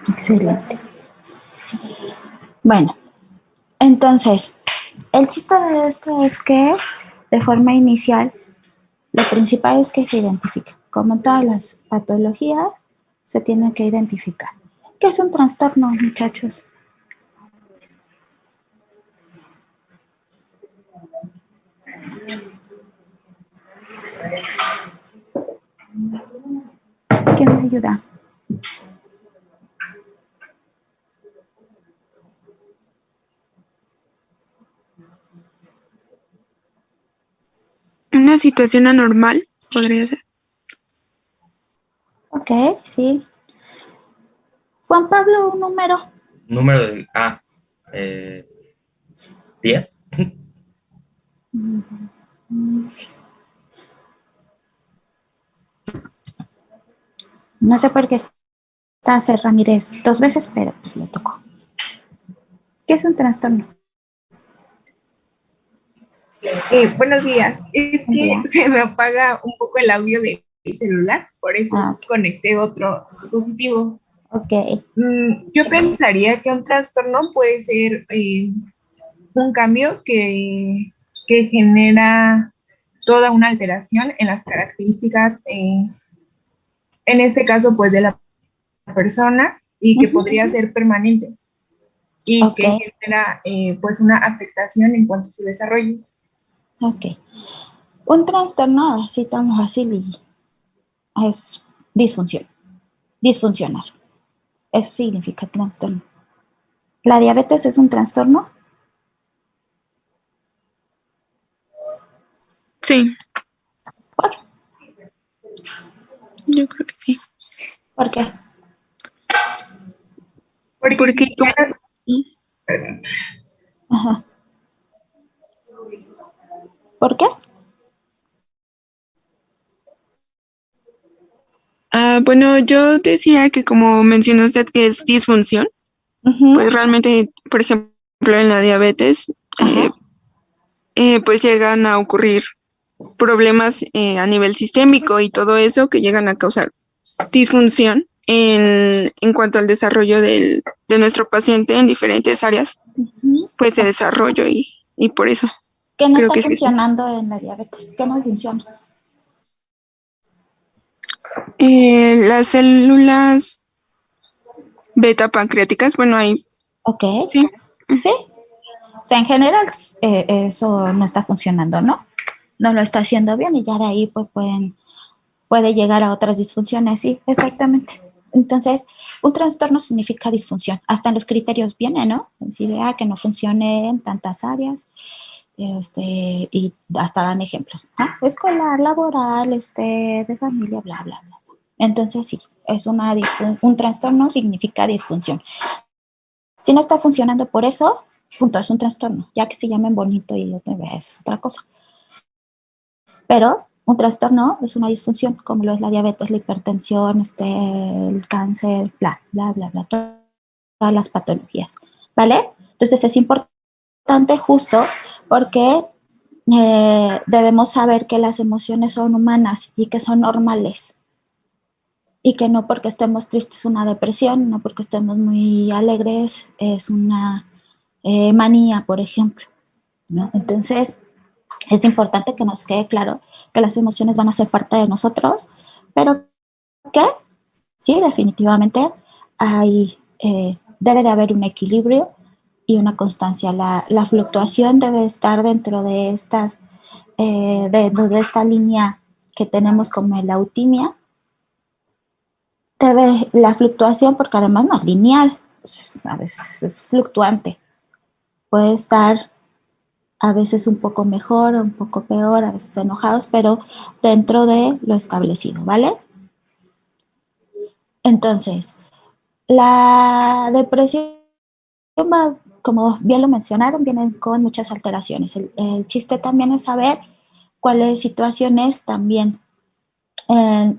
Excelente. Bueno, entonces, el chiste de esto es que de forma inicial, lo principal es que se identifique. Como en todas las patologías, se tiene que identificar. ¿Qué es un trastorno, muchachos? ¿Quién me ayuda? Una situación anormal podría ser. Ok, sí. Juan Pablo, un número. Número de... 10. No sé por qué está Fer Ramírez 2 veces, pero pues le tocó. ¿Qué es un trastorno? Buenos días. Es Buen que día. se me apaga un poco el audio del celular, por eso Ok. conecté otro dispositivo. Ok. Yo pensaría que un trastorno puede ser un cambio que genera toda una alteración en las características, en este caso, pues de la persona y que podría ser permanente y Ok. que genera pues una afectación en cuanto a su desarrollo. Ok. Un trastorno, así tan fácil, y es disfunción. Disfuncional. Eso significa trastorno. ¿La diabetes es un trastorno? Sí, ¿Por? yo creo que sí. ¿Por qué? Porque Porque si como... ya, perdón, Ajá. ¿Por qué? Bueno, yo decía que como mencionó usted que es disfunción, Uh-huh. pues realmente, por ejemplo, en la diabetes, Ajá. pues llegan a ocurrir problemas a nivel sistémico y todo eso que llegan a causar disfunción en cuanto al desarrollo de nuestro paciente en diferentes áreas, Uh-huh. pues de desarrollo y por eso ¿Qué no creo está que es eso. funcionando en la diabetes? ¿Qué no funciona? Las células beta pancreáticas, bueno, ahí Ok. sí. Sí. O sea, en general eso no está funcionando, ¿no? No lo está haciendo bien y ya de ahí pues puede llegar a otras disfunciones, sí, exactamente. Entonces, un trastorno significa disfunción. Hasta en los criterios viene, ¿no? Decir, que no funcione en tantas áreas, y hasta dan ejemplos, ¿no? Escolar, laboral, de familia, bla, bla, bla. Entonces, sí, un trastorno significa disfunción. Si no está funcionando por eso, punto, es un trastorno, ya que se llamen bonito y otra vez es otra cosa. Pero un trastorno es una disfunción, como lo es la diabetes, la hipertensión, el cáncer, bla, bla, bla, bla, todas las patologías, ¿vale? Entonces es importante justo porque debemos saber que las emociones son humanas y que son normales y que no porque estemos tristes una depresión, no porque estemos muy alegres es una manía, por ejemplo, ¿no? Entonces es importante que nos quede claro que las emociones van a ser parte de nosotros, pero que sí, definitivamente debe de haber un equilibrio y una constancia. La fluctuación debe estar dentro de de esta línea que tenemos como la eutimia. La fluctuación, porque además no es lineal, a veces es fluctuante. Puede estar a veces un poco mejor, un poco peor, a veces enojados, pero dentro de lo establecido, ¿vale? Entonces, la depresión, como bien lo mencionaron, viene con muchas alteraciones. El chiste también es saber cuáles situaciones también eh,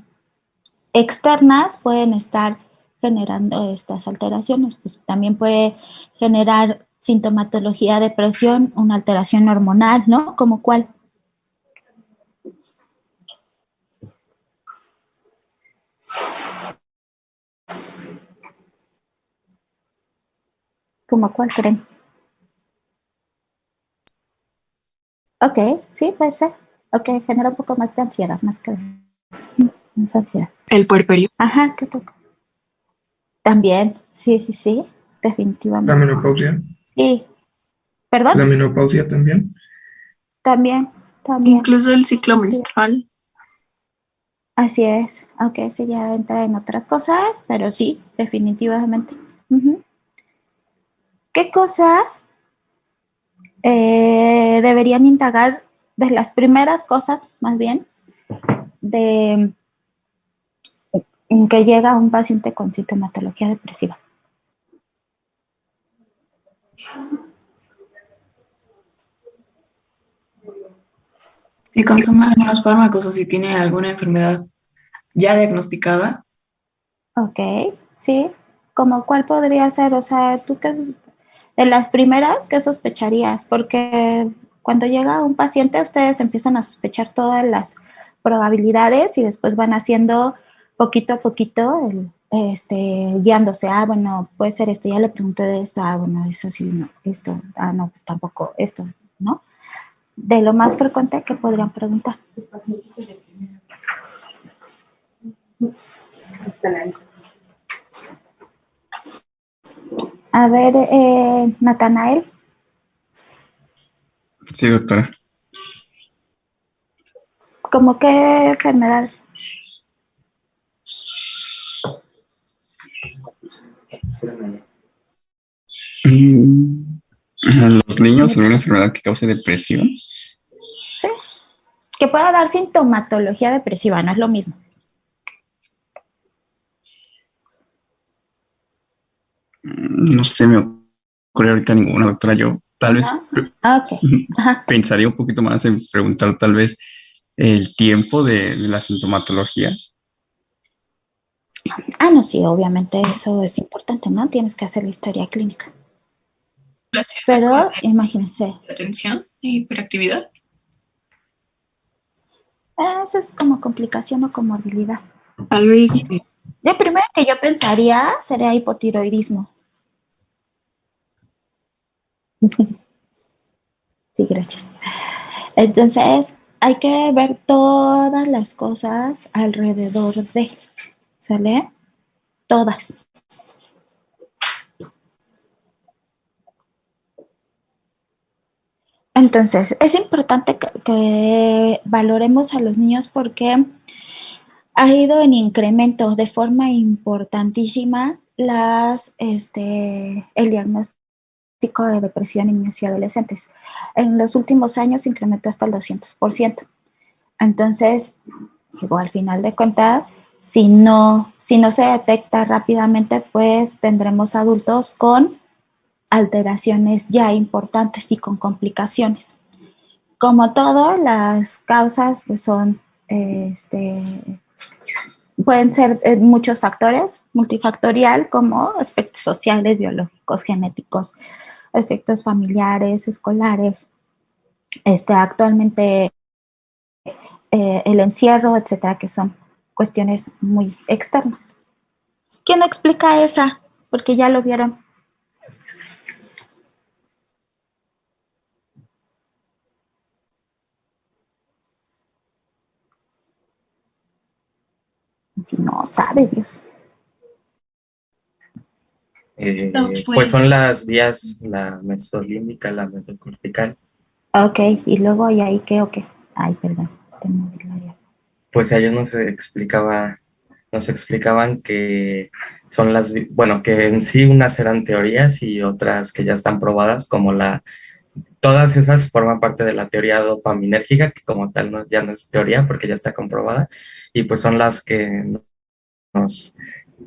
externas pueden estar generando estas alteraciones. Pues también puede generar sintomatología, depresión, una alteración hormonal, ¿no? ¿Como cuál? ¿Cómo cuál creen? Ok, sí, puede ser. Ok, genera un poco más de ansiedad, más que más ansiedad. El puerperio. Ajá, ¿qué toca? También, sí, La definitivamente. menopausia. Sí, La ¿perdón? menopausia también. También. Incluso el ciclo Sí. menstrual. Así es, aunque ese ya entra en otras cosas, pero sí, definitivamente. Ujú. ¿Qué cosa deberían indagar de las primeras cosas, más bien, de que llega un paciente con sintomatología depresiva? Si consume algunos fármacos o si tiene alguna enfermedad ya diagnosticada, Ok, sí. ¿Cómo cuál podría ser? O sea, tú qué de las primeras, ¿qué sospecharías? Porque cuando llega un paciente, ustedes empiezan a sospechar todas las probabilidades y después van haciendo poquito a poquito, guiándose. Ah, bueno, puede ser esto, ya le pregunté de esto, ah, bueno, eso sí, no, esto, ah, no, tampoco, esto, ¿no? De lo más frecuente que podrían preguntar. A ver, Natanael, Sí, doctora. ¿cómo qué enfermedades? Mm, ¿A los niños alguna enfermedad que cause depresión? Sí, que pueda dar sintomatología depresiva, no es lo mismo. No se me ocurre ahorita ninguna, doctora. Yo tal vez ¿No? Ah, ok. Ajá. pensaría un poquito más en preguntar tal vez el tiempo de la sintomatología. Ah, no, sí, obviamente eso es importante, ¿no? Tienes que hacer la historia clínica. Pero imagínense, Atención e hiperactividad. eso es como complicación o comorbilidad. Tal vez Lo primero que yo pensaría sería hipotiroidismo. Sí, gracias. Entonces, hay que ver todas las cosas alrededor de, ¿sale? Todas. Entonces, es importante que valoremos a los niños porque ha ido en incremento de forma importantísima el diagnóstico de depresión en niños y adolescentes. En los últimos años incrementó hasta el 200%. Entonces, digo, al final de cuentas, si no se detecta rápidamente, pues tendremos adultos con alteraciones ya importantes y con complicaciones. Como todo, las causas pues son, pueden ser muchos factores, multifactorial, como aspectos sociales, biológicos, genéticos, efectos familiares, escolares, actualmente el encierro, etcétera, que son cuestiones muy externas. ¿Quién explica esa? Porque ya lo vieron. Si no sabe Dios. Pues son las vías, la mesolímbica, la mesocortical. Ok, y luego ¿y ahí qué o qué? Ay, perdón. Pues a ellos nos explicaban que son bueno, que en sí unas eran teorías y otras que ya están probadas, todas esas forman parte de la teoría dopaminérgica, que como tal ya no es teoría porque ya está comprobada, y pues son las que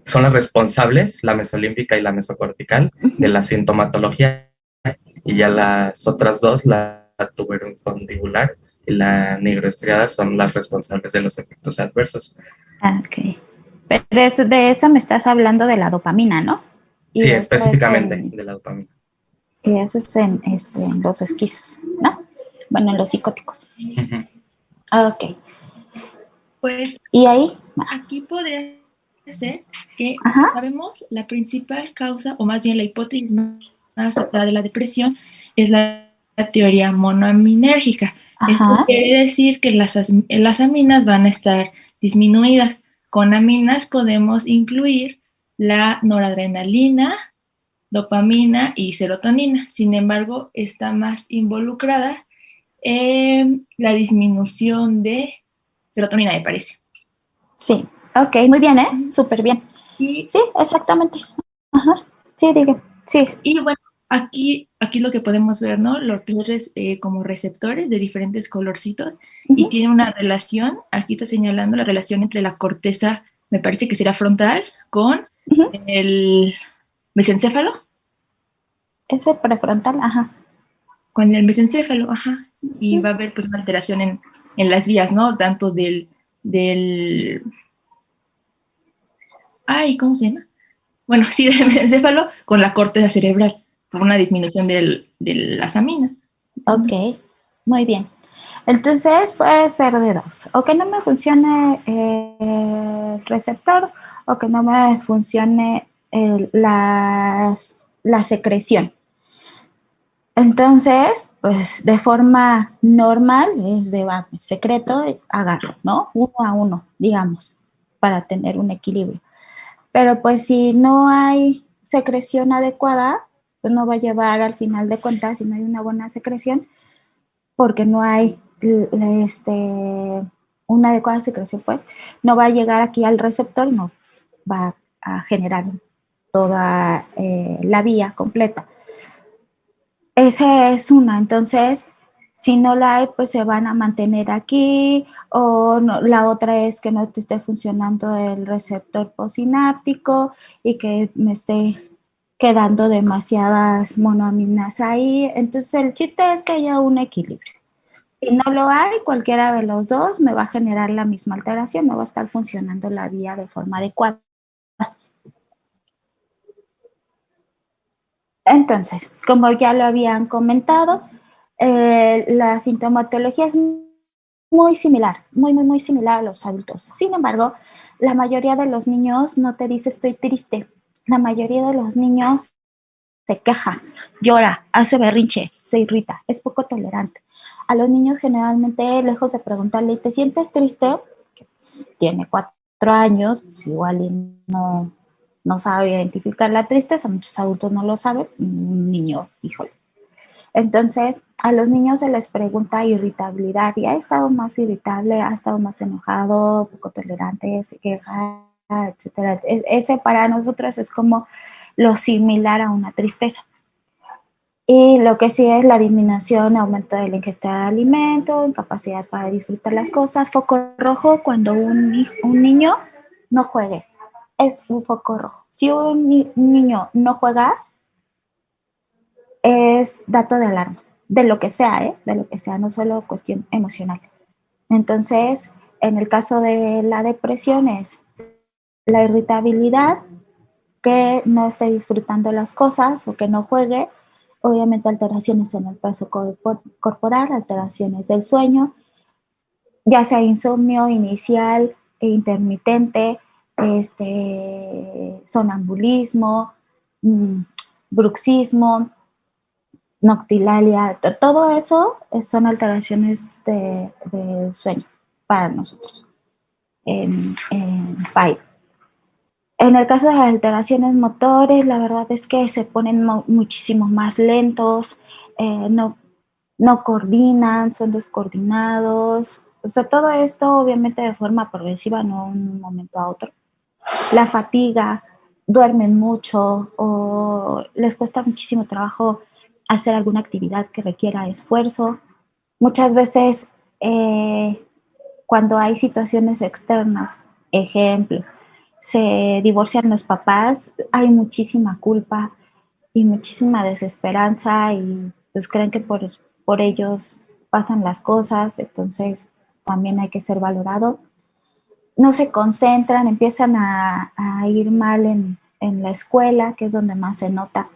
son las responsables, la mesolímbica y la mesocortical, de la sintomatología, y ya las otras dos, la tuberofondibular y la nigroestriada, son las responsables de los efectos adversos. Ok. Pero de eso me estás hablando de la dopamina, ¿no? Y Sí, eso específicamente de la dopamina. Y eso es en los esquizos, ¿no? Bueno, en los psicóticos. Uh-huh. Ok. Pues ¿Y ahí? aquí podría ser que Ajá. sabemos la principal causa, o más bien la hipótesis más aceptada de la depresión es la teoría monoaminérgica. Esto Ajá. quiere decir que las aminas van a estar disminuidas. Con aminas podemos incluir la noradrenalina, dopamina y serotonina. Sin embargo, está más involucrada en la disminución de serotonina, me parece. Sí, ok, muy bien, súper bien. Y, Sí, exactamente. Ajá, sí, diga, sí. y bueno, aquí lo que podemos ver, ¿no? Los tres como receptores de diferentes colorcitos y tiene una relación, aquí está señalando la relación entre la corteza, me parece que será frontal, con el mesencéfalo. Es el prefrontal, ajá. Con el mesencéfalo, ajá. Y va a haber pues una alteración en las vías, ¿no? Tanto del, ay, ¿cómo se llama? Bueno, sí, del mesencéfalo con la corteza cerebral, por una disminución de las aminas. Ok, muy bien. Entonces puede ser de dos, o que no me funcione el receptor o que no me funcione la secreción. Entonces, pues de forma normal, es de secreto, agarro, ¿no? Uno a uno, digamos, para tener un equilibrio. Pero pues si no hay secreción adecuada, pues no va a llevar al final de cuentas, si no hay una buena secreción, porque no hay una adecuada secreción, pues no va a llegar aquí al receptor, no va a generar toda la vía completa. Esa es una, entonces, si no la hay, pues se van a mantener aquí, o no, la otra es que no te esté funcionando el receptor postsináptico y que me esté quedando demasiadas monoaminas ahí. Entonces, el chiste es que haya un equilibrio. Si no lo hay, cualquiera de los dos me va a generar la misma alteración, no va a estar funcionando la vía de forma adecuada. Entonces, como ya lo habían comentado, la sintomatología es muy similar, muy similar a los adultos. Sin embargo, la mayoría de los niños no te dice estoy triste. La mayoría de los niños se queja, llora, hace berrinche, se irrita, es poco tolerante. A los niños generalmente, lejos de preguntarle, ¿te sientes triste? Que, pues, tiene 4 años, pues igual y no sabe identificar la tristeza, muchos adultos no lo saben, un niño, híjole. Entonces, a los niños se les pregunta irritabilidad y ha estado más irritable, ha estado más enojado, poco tolerante, se queja, etcétera. Ese para nosotros es como lo similar a una tristeza. Y lo que sí es la disminución, aumento de la ingesta de alimento, incapacidad para disfrutar las cosas, foco rojo cuando un niño no juegue, es un foco rojo. Si un niño no juega, es dato de alarma, de lo que sea, de lo que sea, no solo cuestión emocional. Entonces, en el caso de la depresión es la irritabilidad, que no esté disfrutando las cosas o que no juegue, obviamente alteraciones en el peso corporal, alteraciones del sueño, ya sea insomnio inicial e intermitente, sonambulismo, bruxismo, noctilalia, todo eso son alteraciones del sueño para nosotros en PAI. En el caso de las alteraciones motores, la verdad es que se ponen muchísimo más lentos, no coordinan, son descoordinados. O sea, todo esto obviamente de forma progresiva, no de un momento a otro. La fatiga, duermen mucho o les cuesta muchísimo trabajo hacer alguna actividad que requiera esfuerzo. Muchas veces cuando hay situaciones externas, ejemplo, se divorcian los papás, hay muchísima culpa y muchísima desesperanza y pues creen que por ellos pasan las cosas, entonces también hay que ser valorado. No se concentran, empiezan a ir mal en la escuela, que es donde más se nota.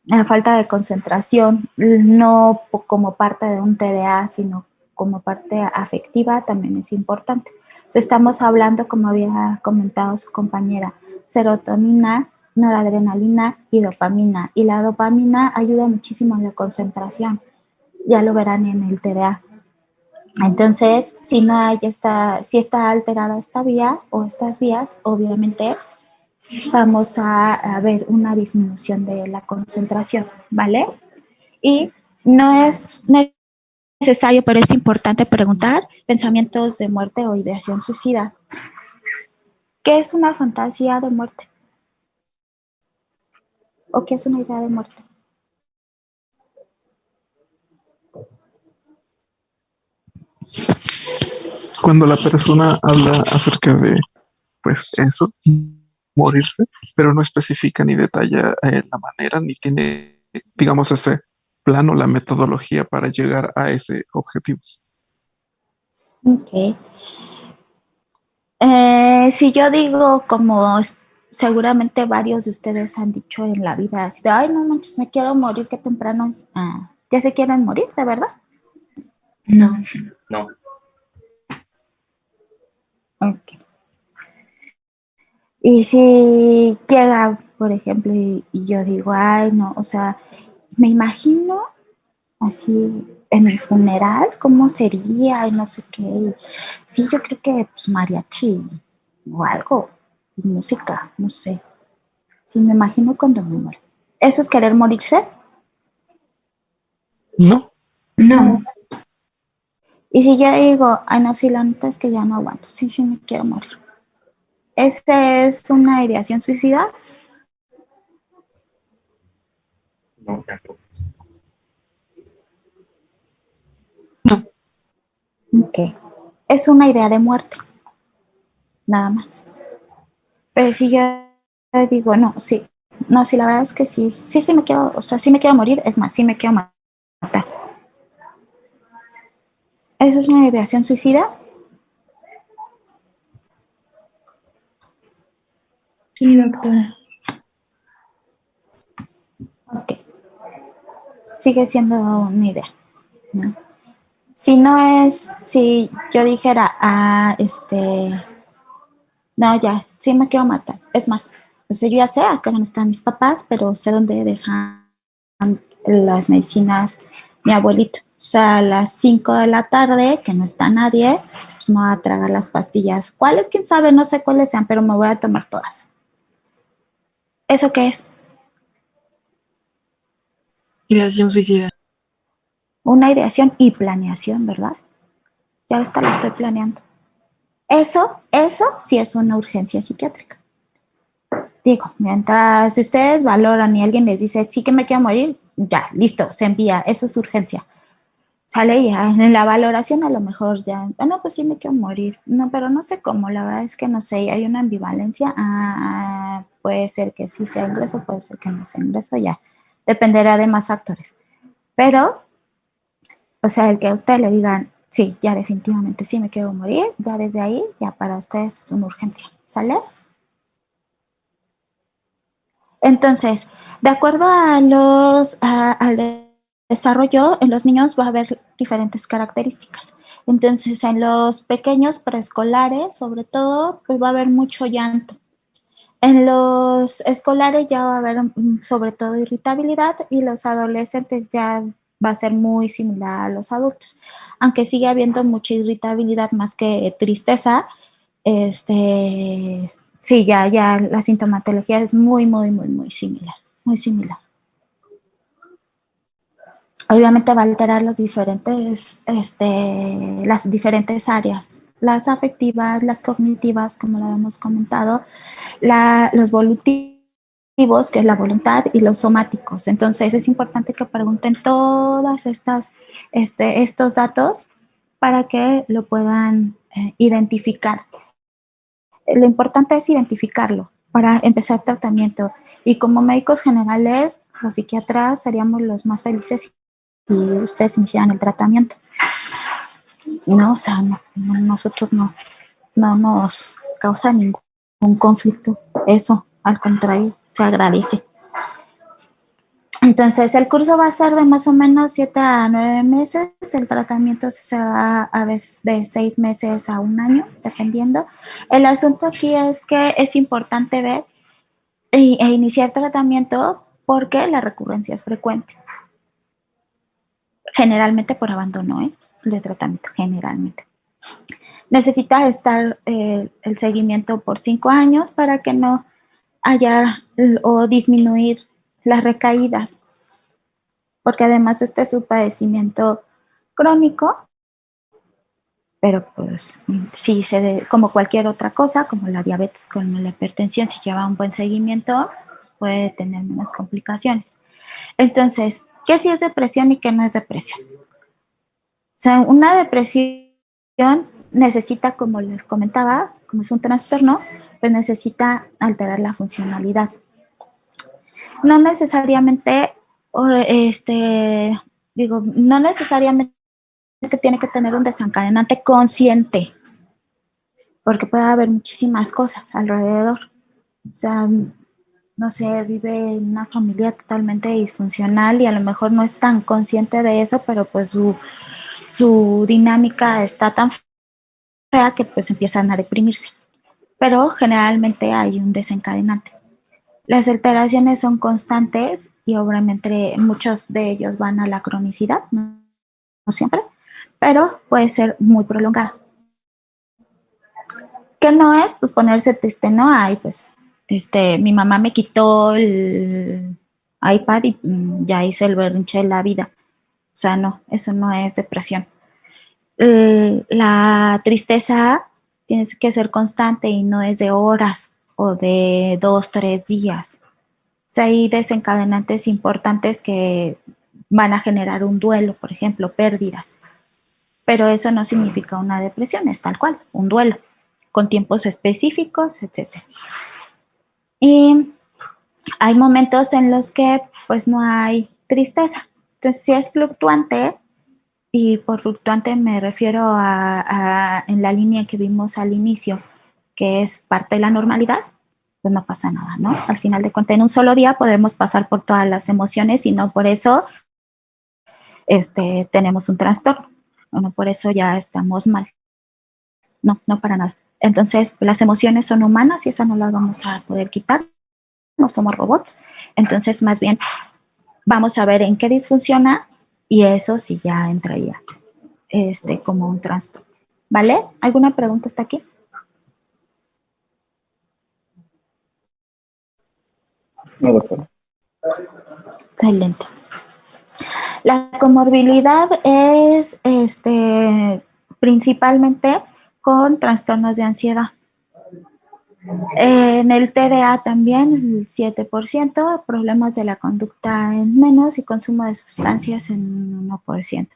La falta de concentración, no como parte de un TDA, sino como parte afectiva, también es importante. Entonces, estamos hablando, como había comentado su compañera, serotonina noradrenalina y dopamina. Y la dopamina ayuda muchísimo en la concentración. Ya lo verán en el TDA. Entonces, si no hay si está alterada esta vía o estas vías, obviamente vamos a ver una disminución de la concentración, ¿vale? Y no es necesario, pero es importante preguntar pensamientos de muerte o ideación suicida. ¿Qué es una fantasía de muerte? ¿O qué es una idea de muerte? Cuando la persona habla acerca de, pues eso, morirse, pero no especifica ni detalla la manera, ni tiene, digamos, ese plan o la metodología para llegar a ese objetivo. Ok. Si yo digo como seguramente varios de ustedes han dicho en la vida, así de, ay, no manches, me quiero morir, qué temprano. ¿Ya se quieren morir, de verdad? No. No. Ok. Y si llega, por ejemplo, y yo digo, ay, no, o sea, me imagino así en el funeral, cómo sería y no sé qué. Sí, yo creo que pues mariachi o algo, y música, no sé. Sí, me imagino cuando me muero. ¿Eso es querer morirse? No, No. Y si yo digo, ay, no, sí, la neta es que ya no aguanto, sí, sí, me quiero morir. ¿Esta es una ideación suicida? No, tampoco. No. Ok. Es una idea de muerte, nada más. Pero si yo digo, no, sí, no, sí, la verdad es que sí, sí, sí me quiero, o sea, sí me quiero morir, es más, sí me quiero matar. ¿Eso es una ideación suicida? Sí, doctora. Ok. Sigue siendo una idea, ¿no? Si no es, si yo dijera, no, ya, sí me quiero matar. Es más, o sea, yo ya sé a qué hora están mis papás, pero sé dónde dejan las medicinas mi abuelito. O sea, a las 5 de la tarde, que no está nadie, pues me voy a tragar las pastillas. ¿Cuáles? ¿Quién sabe? No sé cuáles sean, pero me voy a tomar todas. ¿Eso qué es? Ideación suicida. Una ideación y planeación, ¿verdad? Ya esta la estoy planeando. Eso sí es una urgencia psiquiátrica. Digo, mientras ustedes valoran y alguien les dice, sí que me quiero morir, ya, listo, se envía, eso es urgencia. Sale ya, en la valoración a lo mejor ya, bueno, pues sí me quiero morir. No, pero no sé cómo, la verdad es que no sé, hay una ambivalencia. Puede ser que sí sea ingreso, puede ser que no sea ingreso, ya. Dependerá de más factores. Pero, o sea, el que a usted le digan, sí, ya definitivamente sí me quiero morir, ya desde ahí, ya para ustedes es una urgencia. ¿Sale? Entonces, de acuerdo a al desarrollo, en los niños va a haber diferentes características. Entonces, en los pequeños preescolares, sobre todo, pues va a haber mucho llanto. En los escolares ya va a haber sobre todo irritabilidad y los adolescentes ya va a ser muy similar a los adultos. Aunque sigue habiendo mucha irritabilidad más que tristeza, sí, ya la sintomatología es muy similar, muy similar. Obviamente va a alterar las diferentes áreas, las afectivas, las cognitivas, como lo hemos comentado, los volutivos, que es la voluntad, y los somáticos. Entonces es importante que pregunten todas estos datos para que lo puedan identificar. Lo importante es identificarlo para empezar tratamiento. Y como médicos generales, los psiquiatras seríamos los más felices si ustedes iniciaran el tratamiento. No, o sea, nosotros no nos causa ningún conflicto. Eso, al contrario, se agradece. Entonces, el curso va a ser de más o menos 7 a 9 meses. El tratamiento se va a veces de 6 meses a un año, dependiendo. El asunto aquí es que es importante ver e iniciar tratamiento porque la recurrencia es frecuente. Generalmente por abandono, de tratamiento, generalmente. Necesita estar el seguimiento por 5 años para que no haya o disminuir las recaídas, porque además este es un padecimiento crónico, pero pues sí, como cualquier otra cosa, como la diabetes, como la hipertensión, si lleva un buen seguimiento, puede tener menos complicaciones. Entonces, ¿qué sí es depresión y qué no es depresión? O sea, una depresión necesita, como les comentaba, como es un trastorno, pues necesita alterar la funcionalidad. No necesariamente, no necesariamente tiene que tener un desencadenante consciente, porque puede haber muchísimas cosas alrededor. O sea, no sé, vive en una familia totalmente disfuncional y a lo mejor no es tan consciente de eso, pero pues su dinámica está tan fea que pues empiezan a deprimirse. Pero generalmente hay un desencadenante. Las alteraciones son constantes y obviamente muchos de ellos van a la cronicidad, no siempre, pero puede ser muy prolongado. ¿Qué no es? Pues ponerse triste, ¿no? Ay, pues, mi mamá me quitó el iPad y ya hice el berrinche de la vida. O sea, no, eso no es depresión. La tristeza tiene que ser constante y no es de horas o de 2, 3 días. O sea, hay desencadenantes importantes que van a generar un duelo, por ejemplo, pérdidas. Pero eso no significa una depresión, es tal cual, un duelo, con tiempos específicos, etc. Y hay momentos en los que pues no hay tristeza. Entonces, si es fluctuante, y por fluctuante me refiero en la línea que vimos al inicio, que es parte de la normalidad, pues no pasa nada, ¿no? Al final de cuentas, en un solo día podemos pasar por todas las emociones y no por eso tenemos un trastorno. No por eso ya estamos mal. No, no para nada. Entonces, las emociones son humanas y esas no las vamos a poder quitar. No somos robots. Entonces, más bien, vamos a ver en qué disfunciona y eso sí ya entraría como un trastorno. ¿Vale? ¿Alguna pregunta hasta aquí? No, doctora. Excelente. La comorbilidad es principalmente con trastornos de ansiedad. En el TDA también, el 7%, problemas de la conducta en menos y consumo de sustancias en 1%.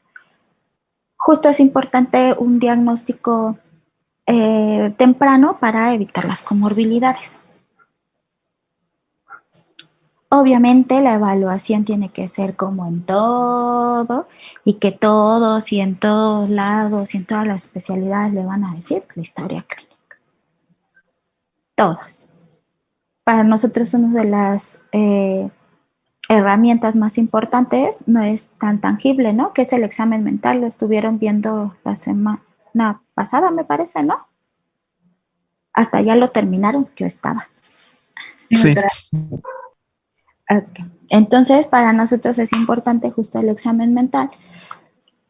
Justo es importante un diagnóstico temprano para evitar las comorbilidades. Obviamente la evaluación tiene que ser como en todo y que todos y en todos lados y en todas las especialidades le van a decir la historia clínica. Todas. Para nosotros una de las herramientas más importantes no es tan tangible, ¿no? Que es el examen mental. Lo estuvieron viendo la semana pasada, me parece, ¿no? Hasta ya lo terminaron, yo estaba. Sí. Okay. Entonces, para nosotros es importante justo el examen mental,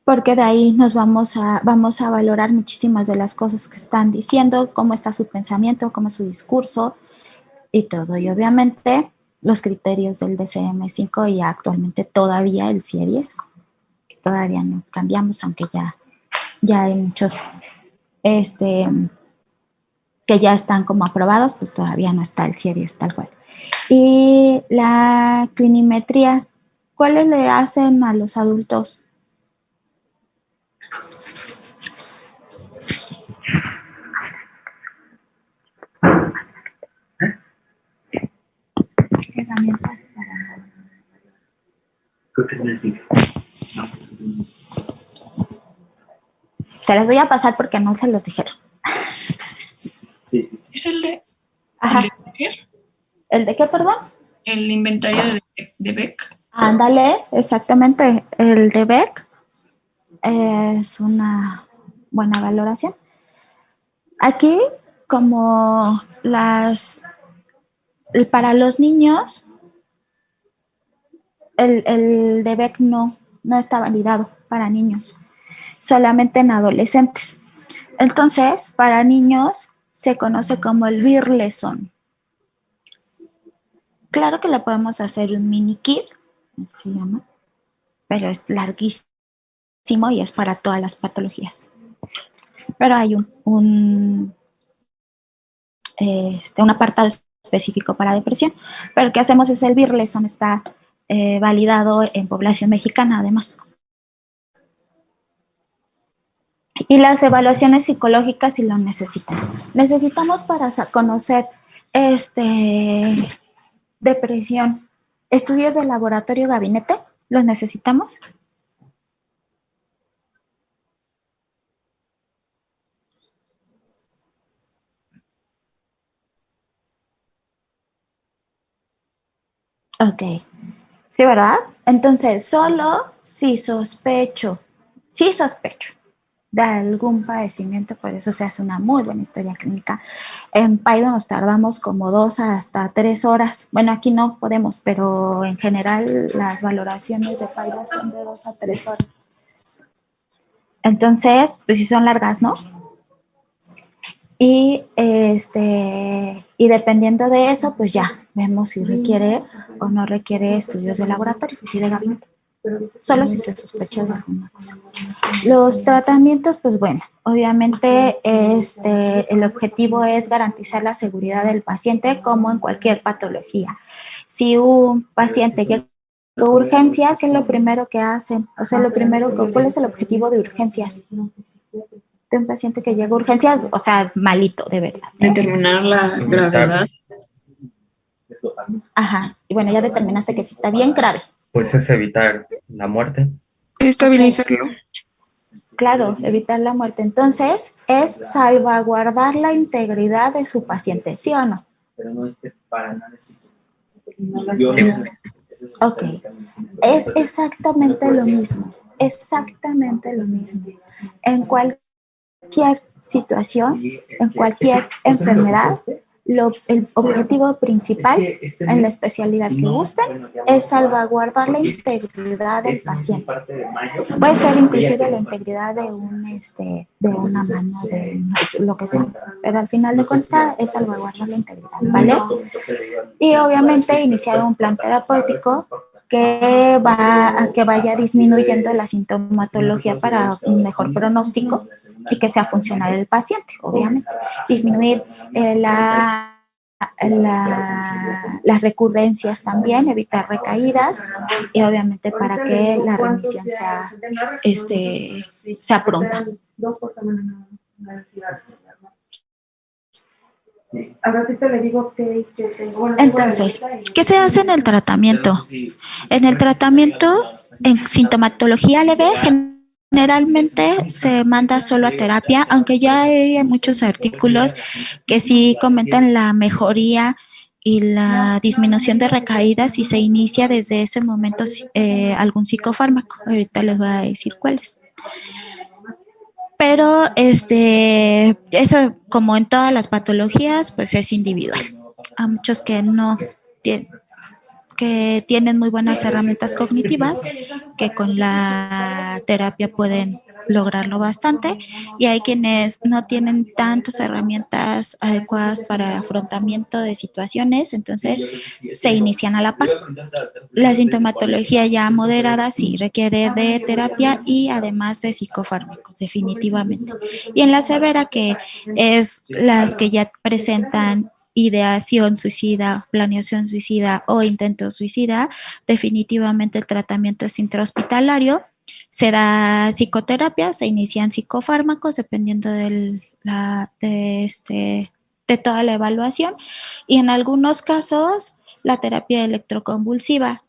porque de ahí nos vamos a valorar muchísimas de las cosas que están diciendo, cómo está su pensamiento, cómo es su discurso y todo. Y obviamente los criterios del DSM-5 y actualmente todavía el CIE-10, que todavía no cambiamos, aunque ya hay muchos que ya están como aprobados, pues todavía no está el CIE-10 tal cual. Y la clinimetría, ¿cuáles le hacen a los adultos? Herramientas para... Se las voy a pasar porque no se los dijeron. Sí. ¿Es el de, Ajá. el de Becker? ¿El de qué, perdón? El inventario de Beck. Ándale, exactamente. El de Beck es una buena valoración. Aquí, como las Para los niños, el DBEC no está validado para niños, solamente en adolescentes. Entonces, para niños se conoce como el Beer Lesson. Claro que le podemos hacer un mini kit, así se llama, pero es larguísimo y es para todas las patologías. Pero hay un apartado específico para depresión, pero el que hacemos es el Beer Lesson, está validado en población mexicana además. Y las evaluaciones psicológicas si lo necesitan. Necesitamos para conocer depresión, estudios de laboratorio gabinete, ¿los necesitamos? Ok, sí, ¿verdad? Entonces, solo si sospecho de algún padecimiento, por eso se hace una muy buena historia clínica. En PAIDO nos tardamos como 2 hasta 3 horas. Bueno, aquí no podemos, pero en general las valoraciones de PAIDO son de 2 a 3 horas. Entonces, pues sí son largas, ¿no? Y dependiendo de eso, pues ya vemos si requiere o no requiere estudios de laboratorio y de gabinete. Solo si se sospecha de alguna cosa. Los tratamientos, pues bueno, obviamente el objetivo es garantizar la seguridad del paciente como en cualquier patología. Si un paciente llega a urgencia, ¿qué es lo primero que hacen? O sea, ¿cuál es el objetivo de urgencias? De un paciente que llega a urgencias, o sea, malito, de verdad. Determinar la gravedad. Ajá, y bueno, ya determinaste que sí está bien grave. Pues es evitar la muerte. Estabilizarlo. Claro, evitar la muerte. Entonces, es salvaguardar la integridad de su paciente, ¿sí o no? Pero no para nada. Ok, es exactamente lo mismo, exactamente lo mismo. En cualquier situación, en cualquier enfermedad, el objetivo principal en la especialidad que gusten es salvaguardar la integridad del paciente. Puede ser inclusive la integridad de una mano, de lo que sea, pero al final de cuentas es salvaguardar la integridad, ¿vale? Y obviamente iniciar un plan terapéutico que vaya disminuyendo la sintomatología para un mejor pronóstico y que sea funcional el paciente, obviamente. Disminuir las recurrencias también, evitar recaídas y obviamente para que la remisión sea pronta. Entonces, ¿qué se hace en el tratamiento? En el tratamiento, en sintomatología leve, generalmente se manda solo a terapia, aunque ya hay muchos artículos que sí comentan la mejoría y la disminución de recaídas si se inicia desde ese momento algún psicofármaco. Ahorita les voy a decir cuáles. Pero eso, como en todas las patologías, pues es individual. Hay muchos que no tienen muy buenas herramientas cognitivas, que con la terapia pueden lograrlo bastante, y hay quienes no tienen tantas herramientas adecuadas para el afrontamiento de situaciones, entonces se inician a la par. La sintomatología ya moderada sí requiere de terapia y además de psicofármacos, definitivamente. Y en la severa, que es las que ya presentan ideación suicida, planeación suicida o intento suicida, definitivamente el tratamiento es intrahospitalario, se da psicoterapia, se inician psicofármacos dependiendo de toda la evaluación, y en algunos casos la terapia electroconvulsiva.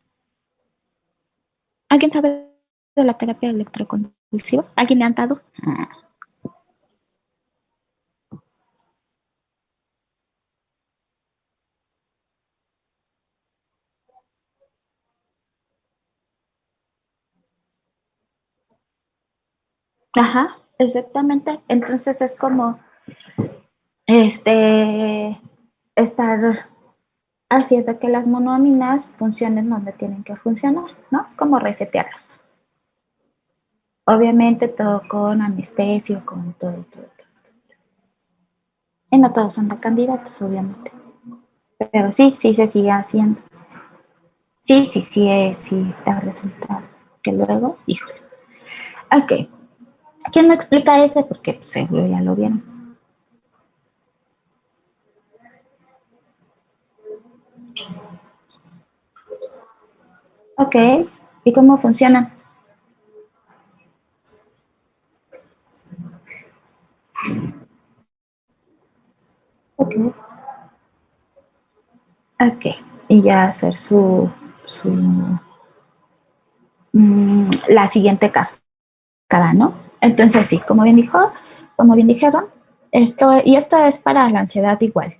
¿Alguien sabe de la terapia electroconvulsiva? ¿Alguien le han dado? Ajá, exactamente. Entonces es como estar haciendo que las monoaminas funcionen donde tienen que funcionar, ¿no? Es como resetearlos. Obviamente todo con anestesia, con todo. Y no todos son de candidatos, obviamente. Pero sí se sigue haciendo. Sí da resultado. Que luego, híjole. Ok. ¿Quién me explica ese? Porque pues, seguro ya lo vieron. Ok. ¿Y cómo funcionan? Ok. Ok. Y ya hacer la siguiente cascada, ¿no? Entonces sí, como bien dijeron, esto es para la ansiedad igual.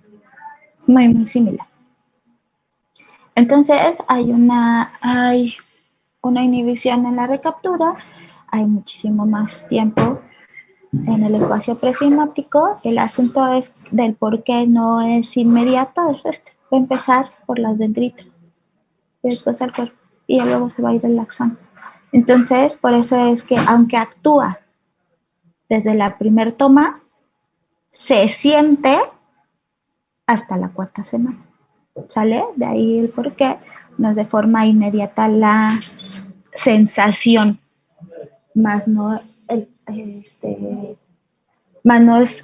Es muy similar. Entonces hay una inhibición en la recaptura, hay muchísimo más tiempo en el espacio presináptico. El asunto es del por qué no es inmediato, es este. Va a empezar por las dendritas y después al cuerpo y luego se va a ir el axón. Entonces, por eso es que aunque actúa desde la primer toma, se siente hasta la cuarta semana. ¿Sale? De ahí el por qué no es de forma inmediata la sensación, más no es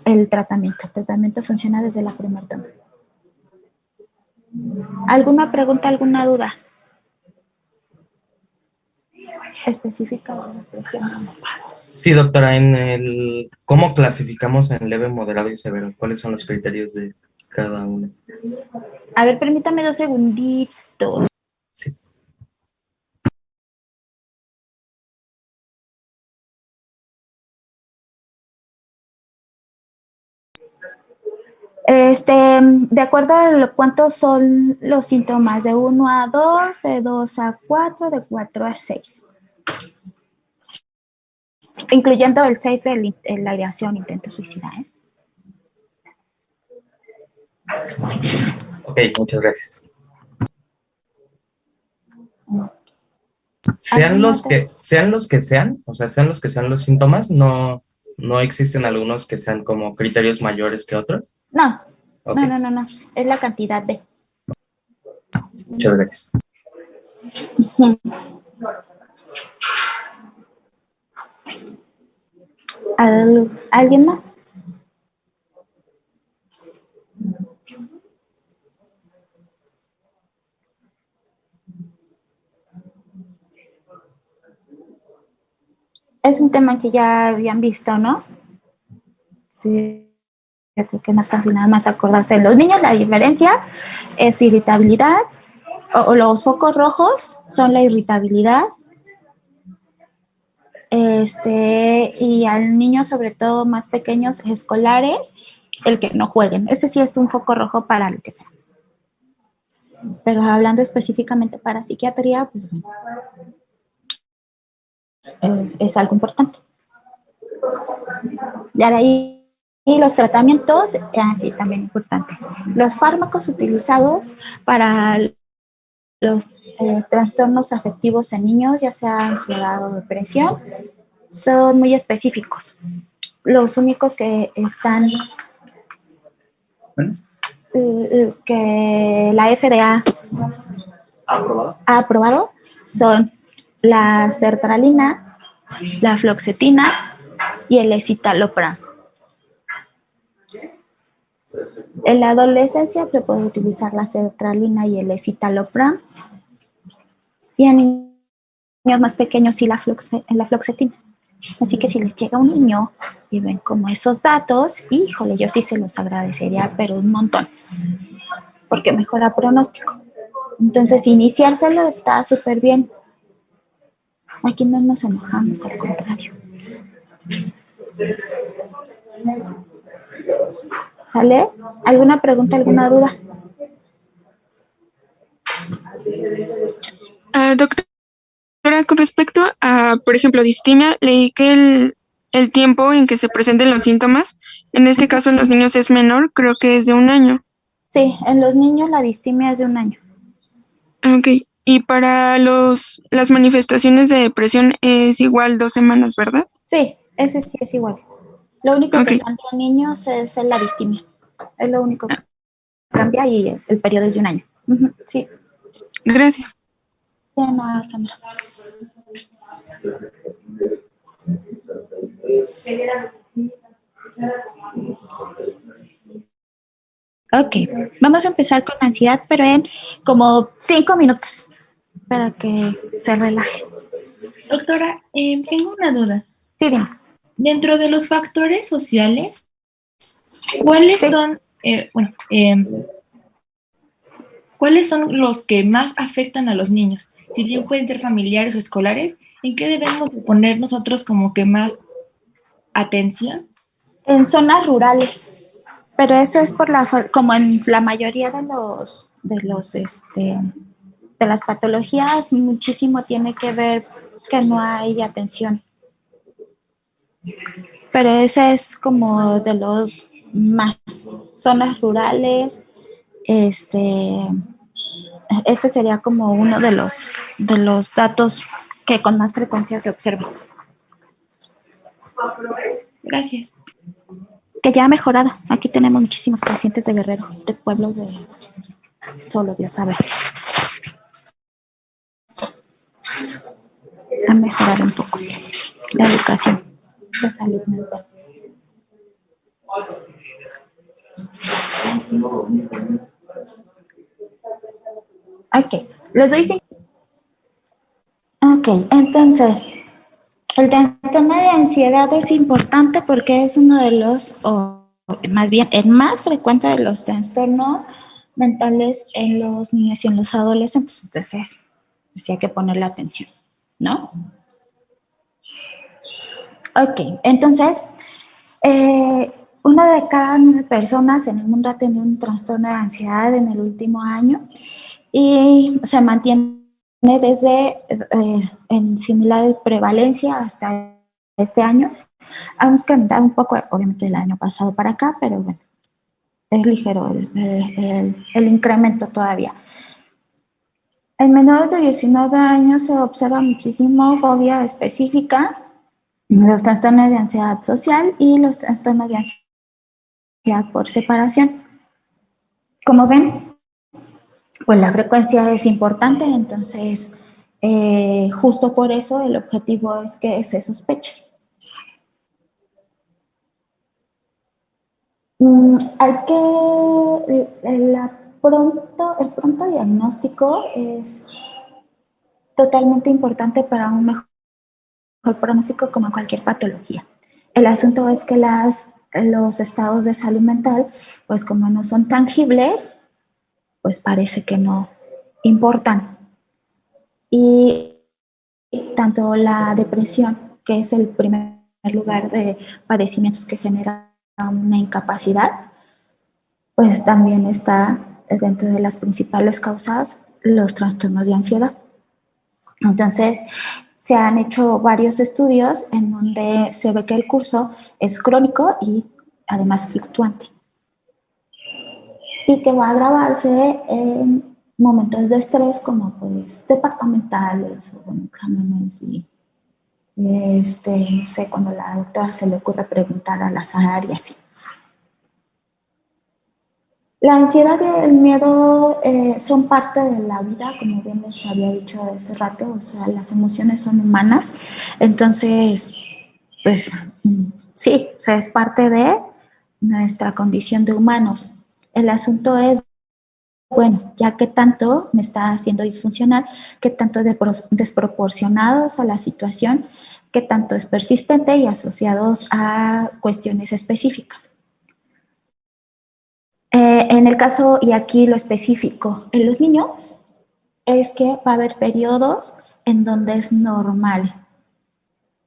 el tratamiento. El tratamiento funciona desde la primera toma. ¿Alguna pregunta, alguna duda específica de la presión? Sí, doctora, ¿cómo clasificamos en leve, moderado y severo? ¿Cuáles son los criterios de cada uno? A ver, permítame 2 segunditos. Sí. De acuerdo a cuántos son los síntomas, de 1 a 2, de 2 a 4, de 4 a 6. Incluyendo el 6 de la ideación, intento suicida, ¿eh? Ok, muchas gracias. Sean los que sean, o sea, sean los que sean los síntomas, no existen algunos que sean como criterios mayores que otros. No, Okay. no. Es la cantidad de. Muchas gracias. ¿Alguien más? Es un tema que ya habían visto, ¿no? Sí, yo creo que es más fácil nada más acordarse. En los niños la diferencia es irritabilidad, o los focos rojos son la irritabilidad, y al niño, sobre todo más pequeños, escolares, el que no jueguen. Ese sí es un foco rojo para lo que sea. Pero hablando específicamente para psiquiatría, pues bueno, es algo importante. Y ahí los tratamientos, sí, también importante. Los fármacos utilizados para los trastornos afectivos en niños, ya sea ansiedad o depresión, son muy específicos. Los únicos que están, que la FDA ha aprobado son la sertralina, la fluoxetina y el escitalopram. En la adolescencia se puede utilizar la sertralina y el escitalopram, y en niños más pequeños sí la fluoxetina. Así que si les llega un niño y ven como esos datos, híjole, yo sí se los agradecería, pero un montón, porque mejora pronóstico. Entonces, iniciárselo está súper bien. Aquí no nos enojamos, al contrario. ¿Sale? ¿Alguna pregunta, alguna duda? Doctora, con respecto a, por ejemplo, distimia, leí que el tiempo en que se presenten los síntomas, en este caso en los niños es menor, creo que es de 1 año. Sí, en los niños la distimia es de 1 año. Ok, y para las manifestaciones de depresión es igual 2 semanas, ¿verdad? Sí, ese sí es igual. Lo único Ok, que cambia en niños es la distimia. Es lo único que cambia y el periodo es de 1 año. Ujú, sí, gracias. de nada, Sandra. Ok, vamos a empezar con ansiedad, pero en como 5 minutos para que se relaje. Doctora, tengo una duda. Sí, dime. Dentro de los factores sociales, ¿cuáles Sí. son, cuáles son los que más afectan a los niños? Si bien pueden ser familiares o escolares, ¿en qué debemos de poner nosotros como que más atención? En zonas rurales, pero eso es como en la mayoría de las patologías, muchísimo tiene que ver que no hay atención. Pero ese es como de los más zonas rurales, ese sería como uno de los datos que con más frecuencia se observan. Gracias. Que ya ha mejorado. Aquí tenemos muchísimos pacientes de Guerrero, de pueblos de solo Dios sabe. Ha mejorado un poco la educación de salud mental. Ok, les doy 5. Ok, entonces, el trastorno de ansiedad es importante porque es uno de los, o más bien, el más frecuente de los trastornos mentales en los niños y en los adolescentes. Entonces, sí hay que ponerle atención, ¿no? Ok, entonces, una de cada 9 personas en el mundo ha tenido un trastorno de ansiedad en el último año y se mantiene desde en similar prevalencia hasta este año. Ha incrementado un poco, obviamente, del año pasado para acá, pero bueno, es ligero el incremento todavía. En menores de 19 años se observa muchísimo fobia específica, los trastornos de ansiedad social y los trastornos de ansiedad por separación. Como ven, pues la frecuencia es importante, entonces justo por eso el objetivo es que se sospeche. Hay que, el pronto diagnóstico es totalmente importante para un mejor pronóstico como cualquier patología. El asunto es que los estados de salud mental, pues como no son tangibles, pues parece que no importan. Y tanto la depresión, que es el primer lugar de padecimientos que genera una incapacidad, pues también está dentro de las principales causas los trastornos de ansiedad. Entonces, se han hecho varios estudios en donde se ve que el curso es crónico y además fluctuante y que va a agravarse en momentos de estrés como pues departamentales o en exámenes y no sé, cuando a la doctora se le ocurre preguntar al azar y así. La ansiedad y el miedo son parte de la vida, como bien les había dicho hace rato, o sea, las emociones son humanas, entonces, pues sí, o sea, es parte de nuestra condición de humanos. El asunto es, bueno, ya que tanto me está haciendo disfuncional, qué tanto desproporcionados a la situación, qué tanto es persistente y asociados a cuestiones específicas. En el caso, y aquí lo específico, en los niños, es que va a haber periodos en donde es normal.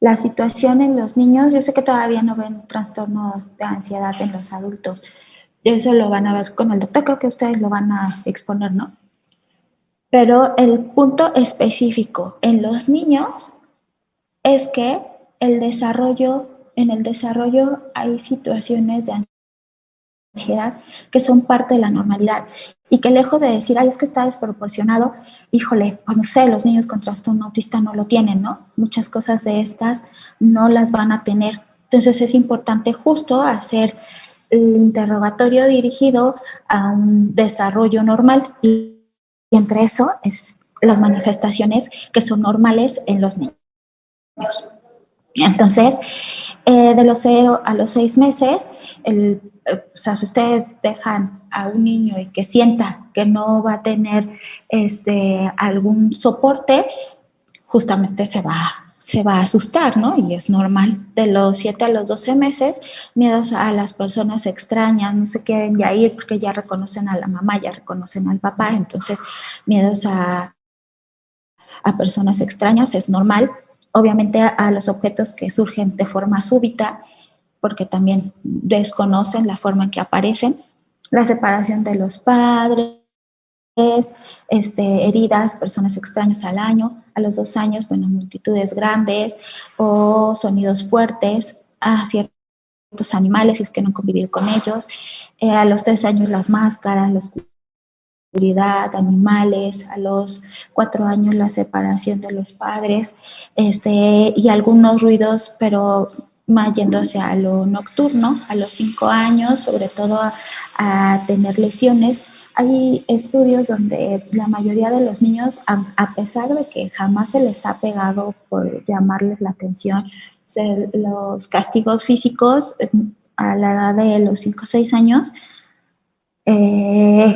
La situación en los niños, yo sé que todavía no ven trastorno de ansiedad en los adultos, eso lo van a ver con el doctor, creo que ustedes lo van a exponer, ¿no? Pero el punto específico en los niños es que en el desarrollo hay situaciones de ansiedad, que son parte de la normalidad y que lejos de decir, ay, es que está desproporcionado, híjole, pues no sé, los niños con trastorno autista no lo tienen, ¿no? Muchas cosas de estas no las van a tener. Entonces es importante justo hacer el interrogatorio dirigido a un desarrollo normal y entre eso es las manifestaciones que son normales en los niños. Entonces, de los 0 a los 6 meses, o sea, si ustedes dejan a un niño y que sienta que no va a tener algún soporte, justamente se va a asustar, ¿no? Y es normal. De los 7 a los 12 meses, miedos a las personas extrañas, no se quieren ya ir porque ya reconocen a la mamá, ya reconocen al papá, entonces miedos a personas extrañas es normal. Obviamente a los objetos que surgen de forma súbita, porque también desconocen la forma en que aparecen, la separación de los padres, heridas, personas extrañas al año, a los 2 años, bueno, multitudes grandes o sonidos fuertes a ciertos animales si es que no convivir con ellos, a los 3 años las máscaras, la oscuridad, animales, a los 4 años la separación de los padres, y algunos ruidos, pero más yéndose a lo nocturno, a los 5 años, sobre todo a tener lesiones. Hay estudios donde la mayoría de los niños, a pesar de que jamás se les ha pegado por llamarles la atención, o sea, los castigos físicos a la edad de los 5 o 6 años,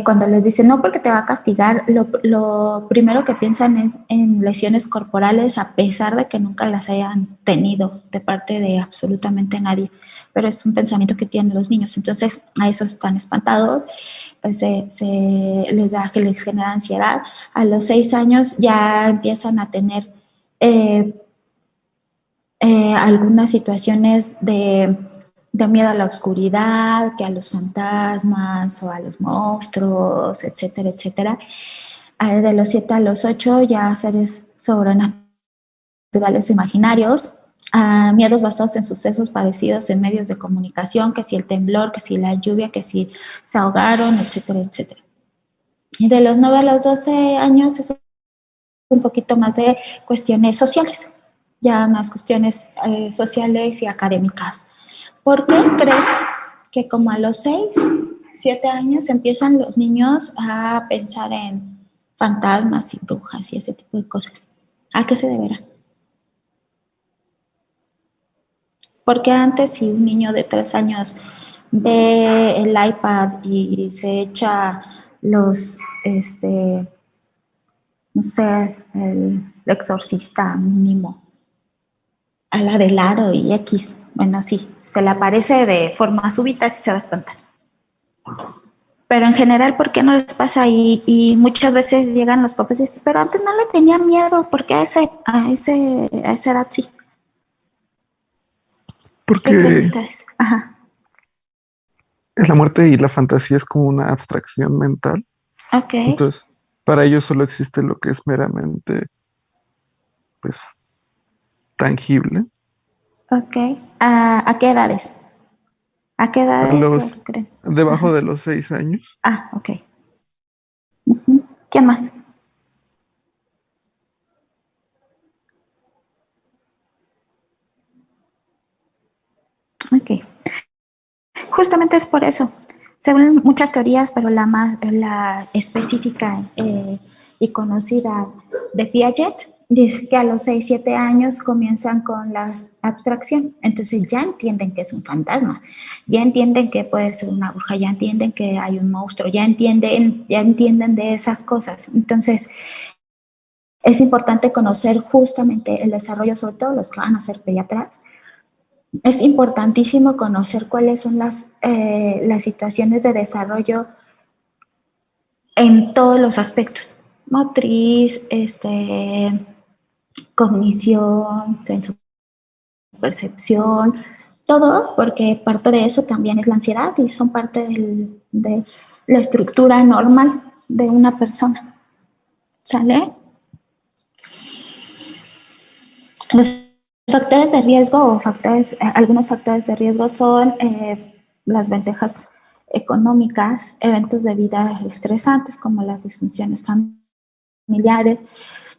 cuando les dicen no porque te va a castigar, lo primero que piensan es en lesiones corporales a pesar de que nunca las hayan tenido de parte de absolutamente nadie, pero es un pensamiento que tienen los niños, entonces a esos están espantados, les genera ansiedad. A los 6 años ya empiezan a tener algunas situaciones de miedo a la oscuridad, que a los fantasmas o a los monstruos, etcétera, etcétera. De los 7 a los 8 ya seres sobrenaturales o imaginarios, miedos basados en sucesos parecidos en medios de comunicación, que si el temblor, que si la lluvia, que si se ahogaron, etcétera, etcétera. Y de los 9 a los 12 años es un poquito más de cuestiones sociales, ya más cuestiones sociales y académicas. ¿Por qué creo que como a los 6, 7 años empiezan los niños a pensar en fantasmas y brujas y ese tipo de cosas? ¿A qué se deberá? Porque antes si un niño de 3 años ve el iPad y se echa los, no sé, el exorcista mínimo, a la del aro y X, bueno, sí, se le aparece de forma súbita, sí se va a espantar. Pero en general, ¿por qué no les pasa? Y muchas veces llegan los papás y dicen, pero antes no le tenía miedo, ¿por qué a esa edad sí? Porque ¿Qué creen ustedes? Ajá. la muerte y la fantasía es como una abstracción mental. Ok. Entonces, para ellos solo existe lo que es meramente, pues, tangible. Ok. ¿A qué edades? ¿A qué edades creen? Debajo de los 6 años. Ah, ok. Uh-huh. ¿Quién más? Ok. Justamente es por eso. Según muchas teorías, pero la específica y conocida de Piaget, dice que a los 6, 7 años comienzan con la abstracción. Entonces ya entienden que es un fantasma, ya entienden que puede ser una bruja, ya entienden que hay un monstruo, ya entienden de esas cosas. Entonces es importante conocer justamente el desarrollo, sobre todo los que van a ser pediatras. Es importantísimo conocer cuáles son las situaciones de desarrollo en todos los aspectos, motriz, cognición, percepción, todo, porque parte de eso también es la ansiedad y son parte de la estructura normal de una persona. ¿Sale? Los factores de riesgo o algunos factores de riesgo son las ventajas económicas, eventos de vida estresantes como las disfunciones familiares,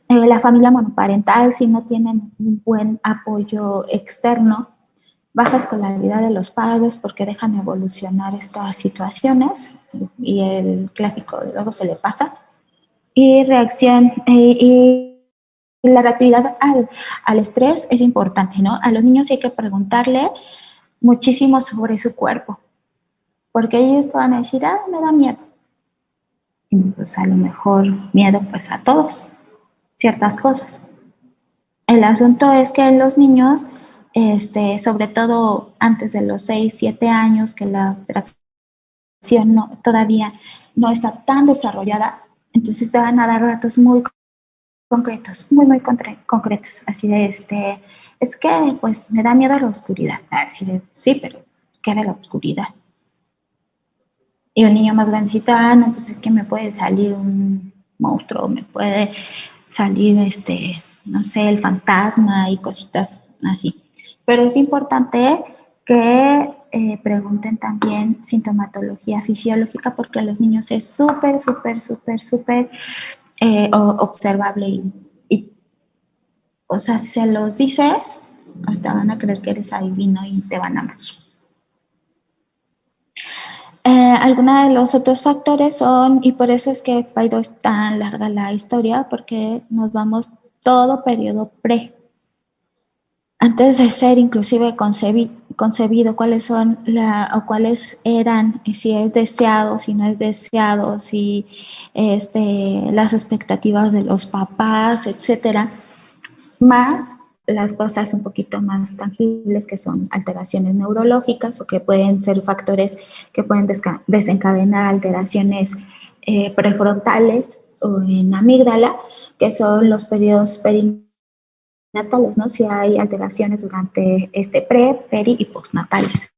la familia monoparental si no tienen un buen apoyo externo, baja escolaridad de los padres porque dejan evolucionar estas situaciones y el clásico luego se le pasa, y reacción y la reactividad al estrés es importante, ¿no? A los niños hay que preguntarle muchísimo sobre su cuerpo, porque ellos te van a decir, me da miedo. Y pues a lo mejor miedo pues a todos, ciertas cosas. El asunto es que los niños, sobre todo antes de los 6, 7 años, que la atracción todavía no está tan desarrollada, entonces te van a dar datos muy concretos, muy concretos, así de es que pues me da miedo la oscuridad, así de sí, pero ¿qué de la oscuridad? Y un niño más grandecito, no, pues es que me puede salir un monstruo, me puede salir no sé, el fantasma y cositas así. Pero es importante que pregunten también sintomatología fisiológica porque a los niños es súper observable y, o sea, si se los dices, hasta van a creer que eres adivino y te van a amar. Algunos de los otros factores son, y por eso es que Paido es tan larga la historia, porque nos vamos todo periodo pre. Antes de ser inclusive concebido, cuáles son o cuáles eran, si es deseado, si no es deseado, si las expectativas de los papás, etcétera, más las cosas un poquito más tangibles que son alteraciones neurológicas o que pueden ser factores que pueden desencadenar alteraciones prefrontales o en amígdala, que son los periodos perinatales, ¿no? Si hay alteraciones durante peri y postnatales.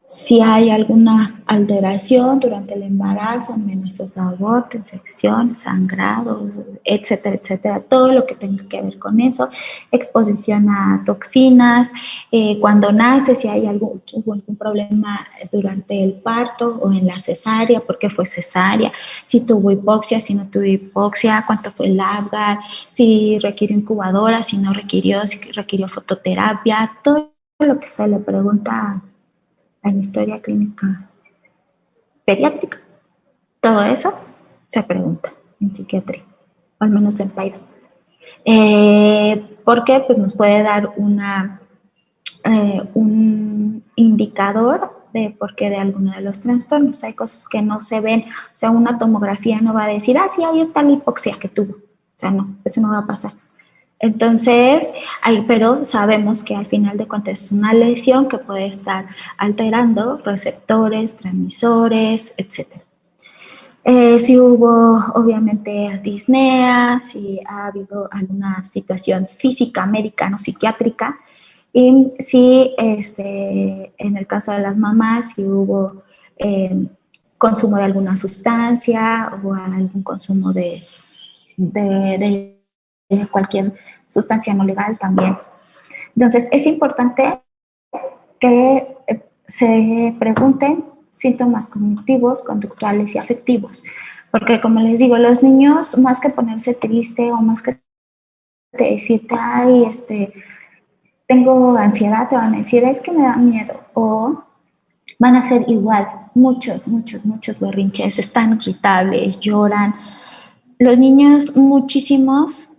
Si hay alguna alteración durante el embarazo, amenazas de aborto, infección, sangrado, etcétera, etcétera, todo lo que tenga que ver con eso, exposición a toxinas, cuando nace, si hay algún problema durante el parto o en la cesárea, por qué fue cesárea, si tuvo hipoxia, si no tuvo hipoxia, cuánto fue el Apgar, si requirió incubadora, si no requirió, si requirió fototerapia, todo lo que se le pregunta en historia clínica pediátrica. Todo eso se pregunta en psiquiatría, o al menos en Paido. Porque pues, nos puede dar un indicador de por qué de alguno de los trastornos. Hay cosas que no se ven, o sea, una tomografía no va a decir, sí, ahí está la hipoxia que tuvo. O sea, no, eso no va a pasar. Entonces, pero sabemos que al final de cuentas es una lesión que puede estar alterando receptores, transmisores, etc. Si hubo, obviamente, disnea, si ha habido alguna situación física, médica, no psiquiátrica, y si en el caso de las mamás, si hubo consumo de alguna sustancia o algún consumo de cualquier sustancia no legal también. Entonces, es importante que se pregunten síntomas cognitivos, conductuales y afectivos, porque como les digo, los niños, más que ponerse triste o más que decirte, tengo ansiedad, te van a decir, es que me da miedo, o van a ser igual, muchos berrinches, están irritables, lloran. Los niños, muchísimos,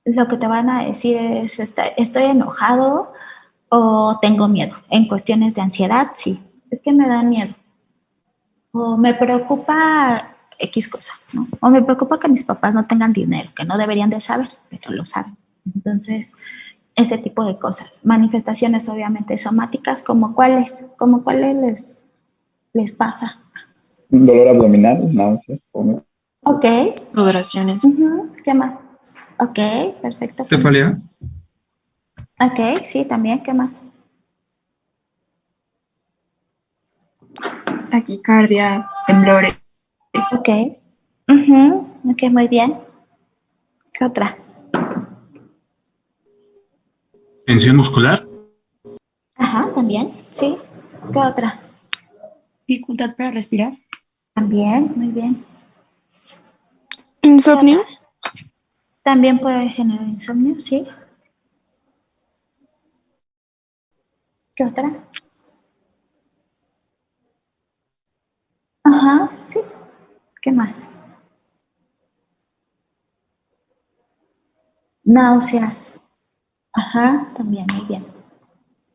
lo que te van a decir es, estoy enojado o tengo miedo. En cuestiones de ansiedad, sí, es que me da miedo. O me preocupa X cosa, ¿no? O me preocupa que mis papás no tengan dinero, que no deberían de saber, pero lo saben. Entonces, ese tipo de cosas. Manifestaciones obviamente somáticas, ¿como cuáles les pasa? Dolor abdominal, náuseas, vómitos. Ok. Sudoraciones. ¿Qué más? Ok, perfecto. Cefalia. Ok, sí, también. ¿Qué más? Taquicardia, temblores. Ok. Ok, muy bien. ¿Qué otra? ¿Tensión muscular? Ajá, también, sí. ¿Qué otra? dificultad para respirar. También, muy bien. ¿Insomnio? También puede generar insomnio, sí. ¿Qué otra? Ajá, sí. ¿Qué más? Náuseas. Ajá, también, muy bien.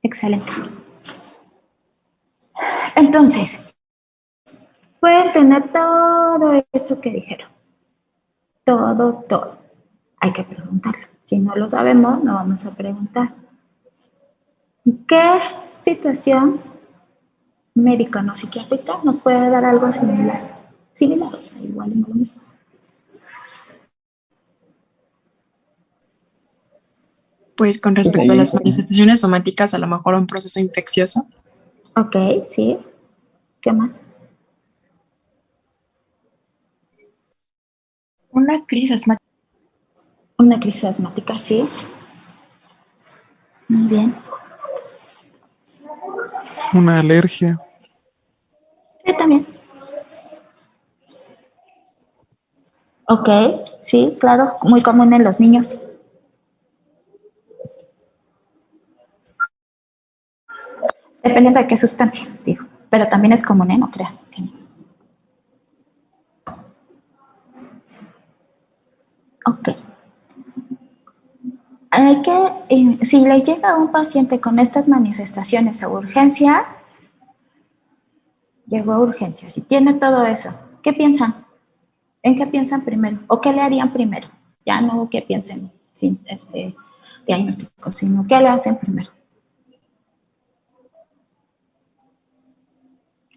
Excelente. Entonces, pueden tener todo eso que dijeron. Todo. Hay que preguntarlo. Si no lo sabemos, no vamos a preguntar. ¿Qué situación médica no psiquiátrica nos puede dar algo similar? Similar, o sea, igual y no lo mismo. Pues con respecto a las manifestaciones somáticas, a lo mejor un proceso infeccioso. Ok, sí. ¿Qué más? Una crisis asmática. Una crisis asmática, sí. Muy bien. Una alergia. Sí, también. Ok, sí, claro. Muy común en los niños. Dependiendo de qué sustancia, digo. Pero también es común, ¿eh? No creas que no. Ok. Hay que, si le llega a un paciente con estas manifestaciones a urgencia, llegó a urgencia. Si tiene todo eso, ¿qué piensan? ¿En qué piensan primero? ¿O qué le harían primero? Ya no que piensen sin diagnóstico, sino ¿qué le hacen primero?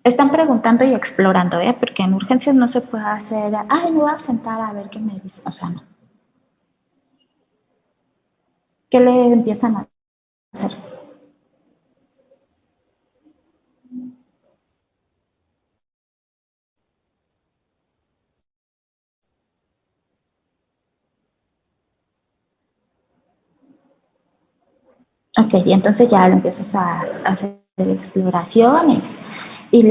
Están preguntando y explorando, ¿eh? Porque en urgencias no se puede hacer, ay, me voy a sentar a ver qué me dice. O sea, no. ¿Qué le empiezan a hacer? Ok, y entonces ya lo empiezas a hacer exploración y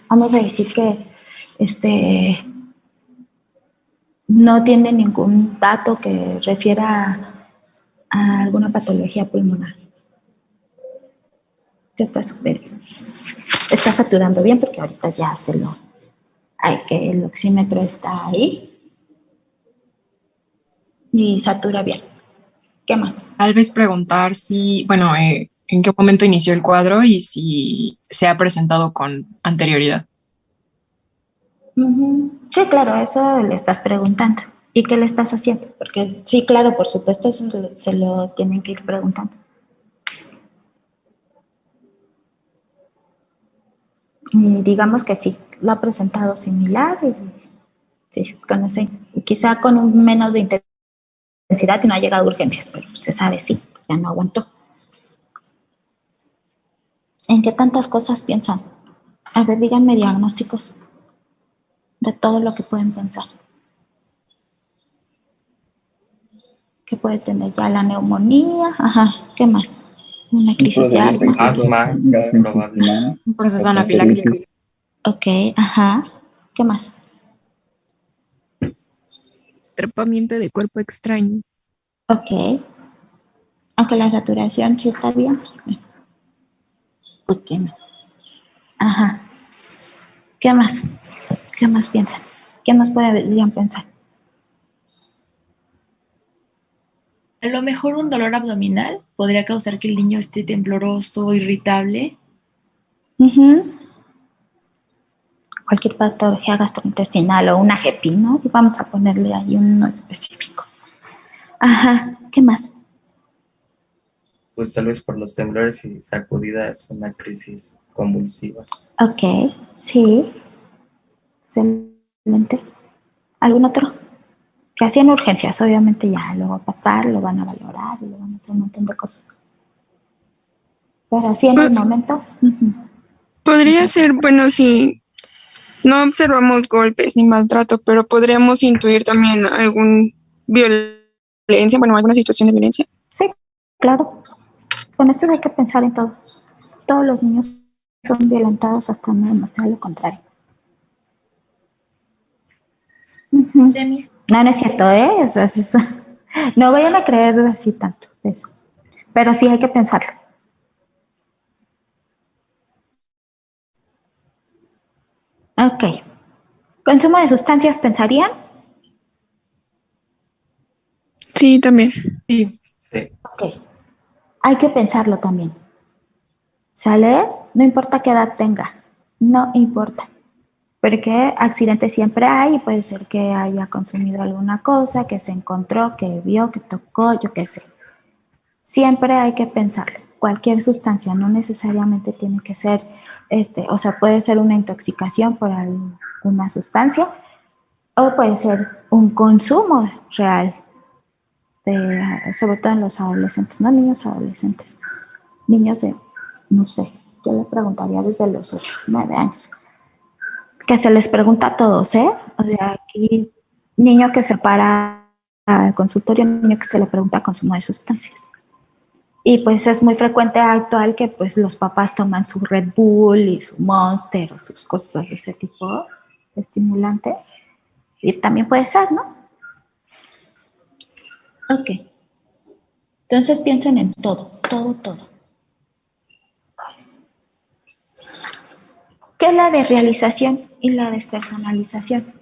vamos a decir que no tiene ningún dato que refiera a alguna patología pulmonar. Ya está súper, está saturando bien porque ahorita ya hay que el oxímetro está ahí y satura bien. ¿Qué más? Tal vez preguntar si, bueno, en qué momento inició el cuadro y si se ha presentado con anterioridad. Sí, claro, eso le estás preguntando. ¿Y qué le estás haciendo? Porque sí, claro, por supuesto, eso se lo tienen que ir preguntando. Y digamos que sí, lo ha presentado similar y sí, con ese, quizá con un menos de intensidad y no ha llegado a urgencias, pero se sabe, sí, ya no aguantó. ¿En qué tantas cosas piensan? A ver, díganme diagnósticos de todo lo que pueden pensar. ¿Qué puede tener ya la neumonía? Ajá, ¿qué más? Una crisis de asma. Asma, probable. Un proceso anafiláctico. Ok, ajá. ¿Qué más? Atrapamiento de cuerpo extraño. Ok. Aunque la saturación sí está bien. Ok. Ajá. ¿Qué más? ¿Qué más piensan? ¿Qué más podrían pensar? A lo mejor un dolor abdominal podría causar que el niño esté tembloroso, irritable. Cualquier patología gastrointestinal o una GEPI, ¿no? Y vamos a ponerle ahí uno específico. Ajá. ¿Qué más? Pues tal vez por los temblores y sacudidas, una crisis convulsiva. Ok. Sí. Excelente. ¿Algún otro? Que así en urgencias, obviamente ya lo va a pasar, lo van a valorar y le van a hacer un montón de cosas. Pero así en el momento. Podría ser, bueno, si no observamos golpes ni maltrato, pero podríamos intuir también algún violencia, bueno, alguna situación de violencia. Sí, claro. Con eso hay que pensar en todo. Todos los niños son violentados hasta no demostrar lo contrario. Ujú. Semi. No, no es cierto, ¿eh? Eso. No vayan a creer así tanto de eso. Pero sí hay que pensarlo. Ok. ¿Consumo de sustancias pensarían? Sí, también. Sí. Sí. Ok. Hay que pensarlo también. ¿Sale? No importa qué edad tenga. No importa. Porque accidentes siempre hay y puede ser que haya consumido alguna cosa, que se encontró, que vio, que tocó, yo qué sé. Siempre hay que pensarlo. Cualquier sustancia no necesariamente tiene que ser, o sea, puede ser una intoxicación por alguna sustancia o puede ser un consumo real, sobre todo en los adolescentes, no niños adolescentes, niños de, no sé, yo le preguntaría desde los 8, 9 años, que se les pregunta a todos, ¿eh? O sea, aquí, niño que se para al consultorio, niño que se le pregunta consumo de sustancias. Y pues es muy frecuente actual que pues los papás toman su Red Bull y su Monster o sus cosas de ese tipo, estimulantes. Y también puede ser, ¿no? Ok. Entonces piensen en todo. ¿Qué es la desrealización y la despersonalización?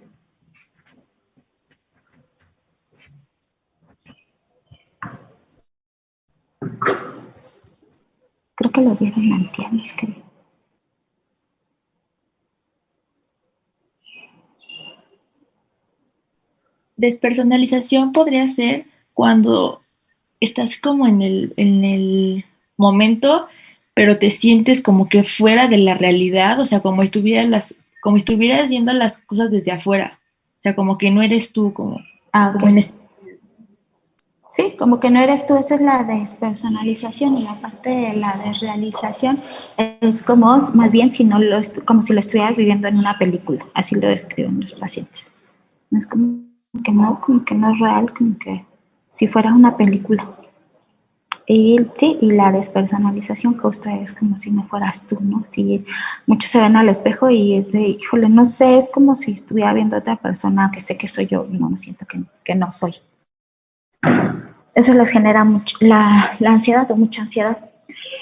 Creo que lo vieron antier, no creo. Despersonalización podría ser cuando estás como en el momento, pero te sientes como que fuera de la realidad, o sea, como estuvieras viendo las cosas desde afuera. O sea, como que no eres tú, como Ok. en este. Sí, como que no eres tú, esa es la despersonalización y la parte de la desrealización es como más bien como si lo estuvieras viviendo en una película, así lo describen los pacientes. No es como que no es real, como que si fuera una película. Y sí, y la despersonalización justo es como si no fueras tú, ¿no? Si muchos se ven al espejo y es de, híjole, no sé, es como si estuviera viendo a otra persona que sé que soy yo, no, siento que no soy. Eso les genera mucho, la ansiedad o mucha ansiedad.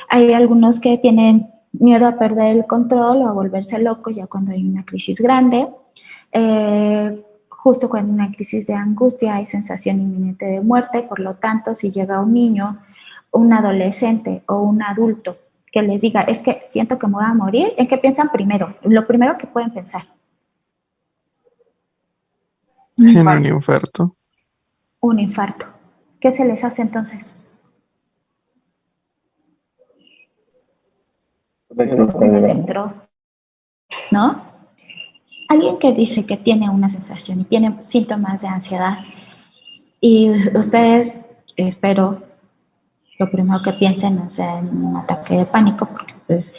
Hay algunos que tienen miedo a perder el control o a volverse locos ya cuando hay una crisis grande. Justo cuando hay una crisis de angustia hay sensación inminente de muerte, por lo tanto, si llega un niño, un adolescente o un adulto que les diga, es que siento que me voy a morir, ¿en qué piensan primero? Lo primero que pueden pensar. En un infarto. Un infarto. ¿Qué se les hace entonces? Electro, ¿no? Alguien que dice que tiene una sensación y tiene síntomas de ansiedad y ustedes, espero, lo primero que piensen es en un ataque de pánico, porque pues,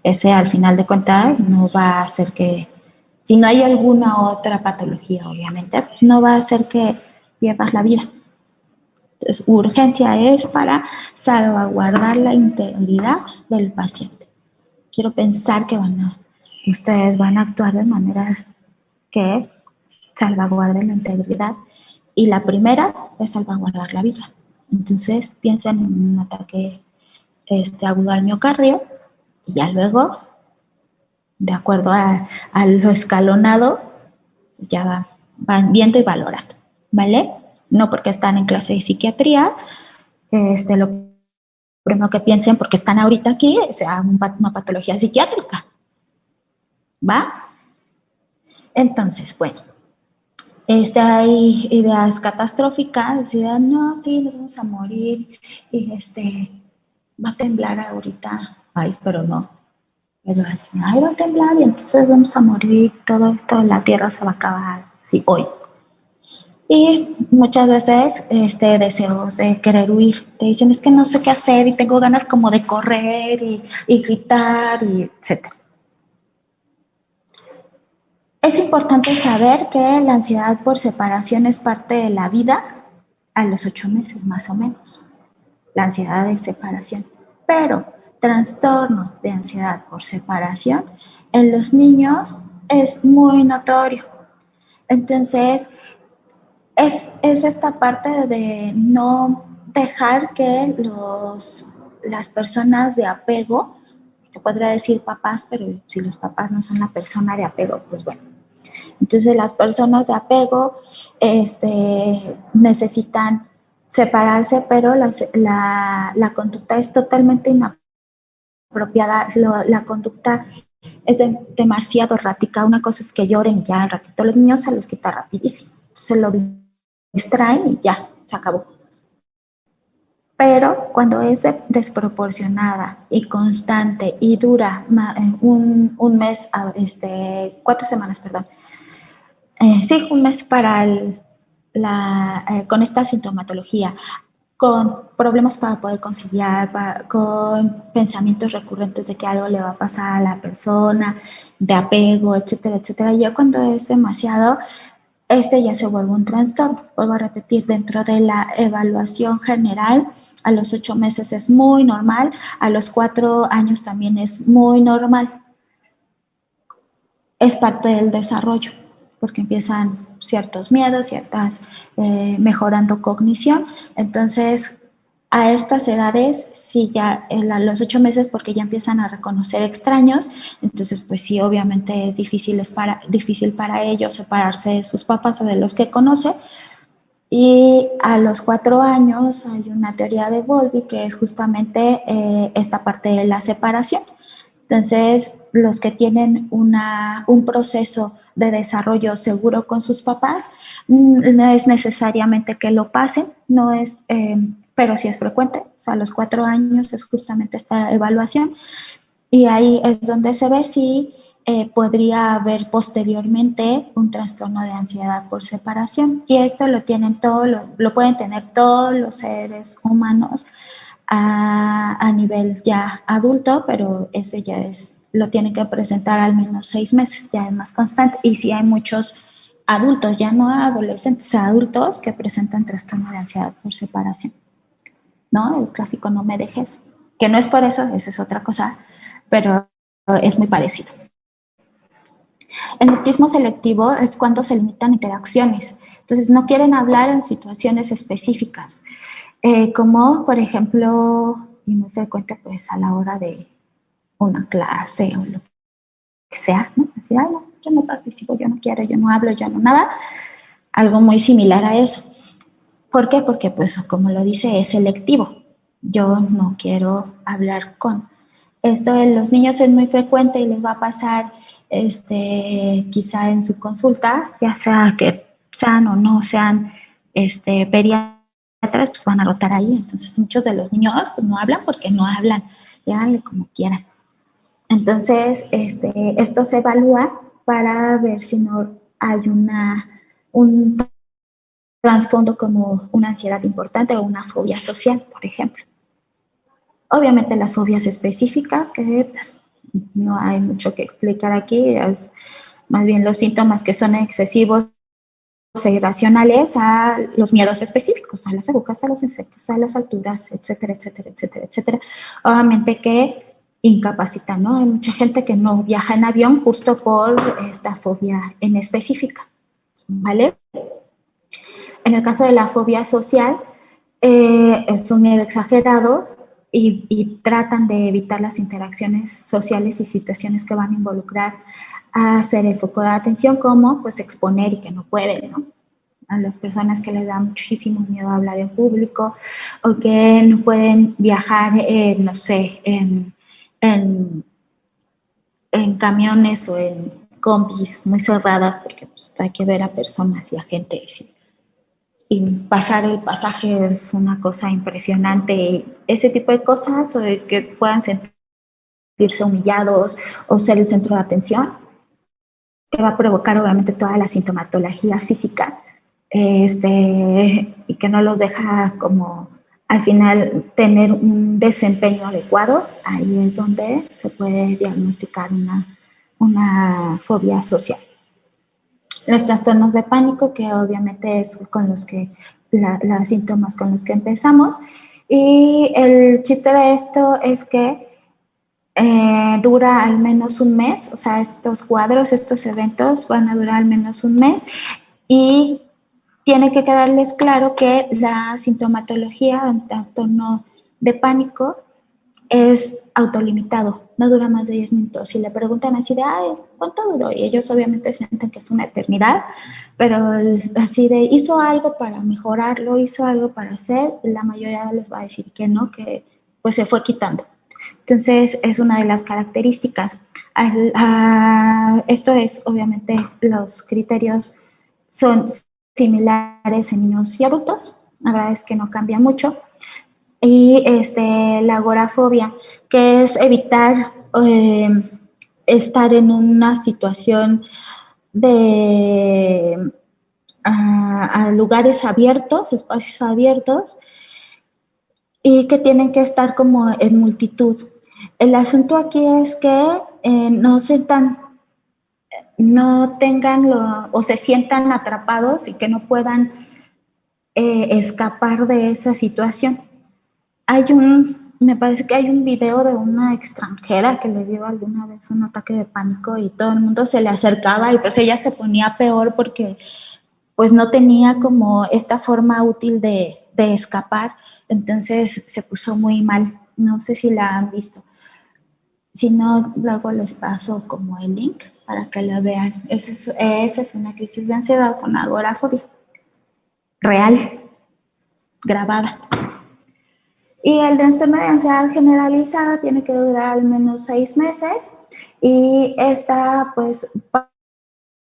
ese al final de cuentas no va a hacer que, si no hay alguna otra patología, obviamente, pues no va a hacer que pierdas la vida. Entonces, urgencia es para salvaguardar la integridad del paciente. Quiero pensar que ustedes van a actuar de manera que salvaguarde la integridad. Y la primera es salvaguardar la vida. Entonces, piensen en un ataque agudo al miocardio y ya luego, de acuerdo a lo escalonado, ya van viendo y valorando, ¿vale? No porque están en clase de psiquiatría, lo primero que piensen porque están ahorita aquí sea una patología psiquiátrica, ¿va? Entonces, bueno, hay ideas catastróficas, ideas, no, sí, nos vamos a morir, y va a temblar ahorita, ay, pero no, pero así, ay, va a temblar y entonces vamos a morir, todo esto, la tierra se va a acabar, sí, hoy. Y muchas veces deseos de querer huir, te dicen, es que no sé qué hacer y tengo ganas como de correr y gritar, y etcétera. Es importante saber que la ansiedad por separación es parte de la vida a los 8 meses más o menos, la ansiedad de separación. Pero trastorno de ansiedad por separación en los niños es muy notorio. Entonces, es esta parte de no dejar que las personas de apego, que podría decir papás, pero si los papás no son la persona de apego, pues bueno. Entonces las personas de apego necesitan separarse, pero la conducta es totalmente inapropiada. La conducta es demasiado errática. Una cosa es que lloren y ya al ratito los niños se les quita rapidísimo. Se lo distraen y ya, se acabó. Pero cuando es desproporcionada y constante y dura un mes, 4 semanas, perdón. Sí, un mes para con esta sintomatología, con problemas para poder conciliar, con pensamientos recurrentes de que algo le va a pasar a la persona, de apego, etcétera, etcétera. Ya cuando es demasiado, ya se vuelve un trastorno. Vuelvo a repetir, dentro de la evaluación general, a los 8 meses es muy normal, a los 4 años también es muy normal. Es parte del desarrollo, porque empiezan ciertos miedos, mejorando cognición. Entonces, a estas edades, sí, ya a los 8 meses, porque ya empiezan a reconocer extraños, entonces pues sí, obviamente es difícil para ellos separarse de sus papás o de los que conoce. Y a los 4 años hay una teoría de Bowlby que es justamente esta parte de la separación. Entonces, los que tienen un proceso de desarrollo seguro con sus papás, no es necesariamente que lo pasen, no es, pero sí es frecuente. O sea, a los 4 años es justamente esta evaluación y ahí es donde se ve si podría haber posteriormente un trastorno de ansiedad por separación. Y esto lo pueden tener todos los seres humanos a nivel ya adulto, pero ese ya lo tienen que presentar al menos 6 meses, ya es más constante. Y sí hay muchos adultos, ya no adolescentes, adultos que presentan trastorno de ansiedad por separación, ¿no? El clásico no me dejes, que no es por eso, esa es otra cosa, pero es muy parecido. El autismo selectivo es cuando se limitan interacciones, entonces no quieren hablar en situaciones específicas, como por ejemplo, y muy frecuente pues a la hora de una clase o lo que sea, ¿no? Decir, ay, no, yo no participo, yo no quiero, yo no hablo, yo no nada, algo muy similar a eso. ¿Por qué? Porque pues como lo dice, es selectivo, yo no quiero hablar con. Esto en los niños es muy frecuente y les va a pasar quizá en su consulta, ya sea que sean o no sean pediatras, pues van a rotar ahí. Entonces muchos de los niños pues no hablan porque no hablan, háganle como quieran. Entonces esto se evalúa para ver si no hay un trasfondo como una ansiedad importante o una fobia social, por ejemplo. Obviamente las fobias específicas, que no hay mucho que explicar aquí, es más bien los síntomas que son excesivos e irracionales a los miedos específicos, a las agujas, a los insectos, a las alturas, etcétera, etcétera, etcétera, etcétera. Obviamente que incapacitan, ¿no? Hay mucha gente que no viaja en avión justo por esta fobia en específica, ¿vale? En el caso de la fobia social, es un miedo exagerado y tratan de evitar las interacciones sociales y situaciones que van a involucrar a ser el foco de atención, como pues exponer y que no pueden, ¿no? A las personas que les da muchísimo miedo hablar en público o que no pueden viajar, no sé, en camiones o en combis muy cerradas porque pues, hay que ver a personas y a gente y pasar el pasaje es una cosa impresionante. Ese tipo de cosas, o de que puedan sentirse humillados o ser el centro de atención, que va a provocar obviamente toda la sintomatología física, y que no los deja como al final tener un desempeño adecuado. Ahí es donde se puede diagnosticar una fobia social. Los trastornos de pánico, que obviamente es con los que los síntomas con los que empezamos. Y el chiste de esto es que dura al menos un mes, o sea, estos cuadros, estos eventos van a durar al menos un mes y tiene que quedarles claro que la sintomatología en trastorno de pánico es autolimitado, no dura más de 10 minutos. Si le preguntan así de, ay, ¿cuánto duró? Y ellos obviamente sienten que es una eternidad, pero así de, ¿hizo algo para mejorarlo? ¿Hizo algo para hacer? La mayoría les va a decir que no, que pues se fue quitando. Entonces, es una de las características. Esto es, obviamente, los criterios son similares en niños y adultos. La verdad es que no cambia mucho. Y la agorafobia, que es evitar estar en una situación de a lugares abiertos, espacios abiertos, y que tienen que estar como en multitud. El asunto aquí es que no tengan o se sientan atrapados y que no puedan escapar de esa situación. Me parece que hay un video de una extranjera que le dio alguna vez un ataque de pánico y todo el mundo se le acercaba y pues ella se ponía peor porque pues no tenía como esta forma útil de escapar, entonces se puso muy mal. No sé si la han visto. Si no, luego les paso como el link para que la vean. Esa es una crisis de ansiedad con agorafobia. Real, grabada. Y el trastorno de ansiedad generalizada tiene que durar al menos 6 meses y esta pues va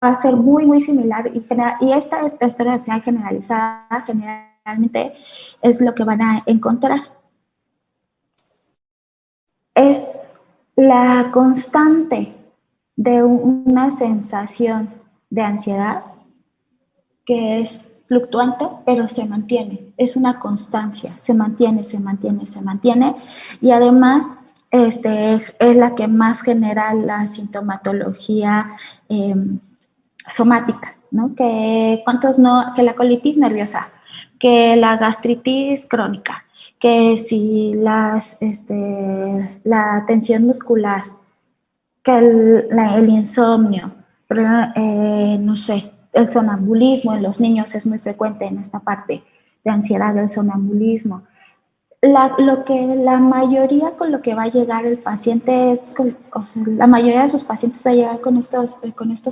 a ser muy, muy similar y esta trastorno de ansiedad generalizada generalmente es lo que van a encontrar. Es la constante de una sensación de ansiedad que es fluctuante, pero se mantiene, es una constancia, se mantiene, y además es la que más genera la sintomatología somática, ¿no? Que la colitis nerviosa, que la gastritis crónica, que si la tensión muscular, que el insomnio, no sé, el sonambulismo en los niños es muy frecuente en esta parte de ansiedad del sonambulismo. Lo que la mayoría con lo que va a llegar el paciente la mayoría de sus pacientes va a llegar con estos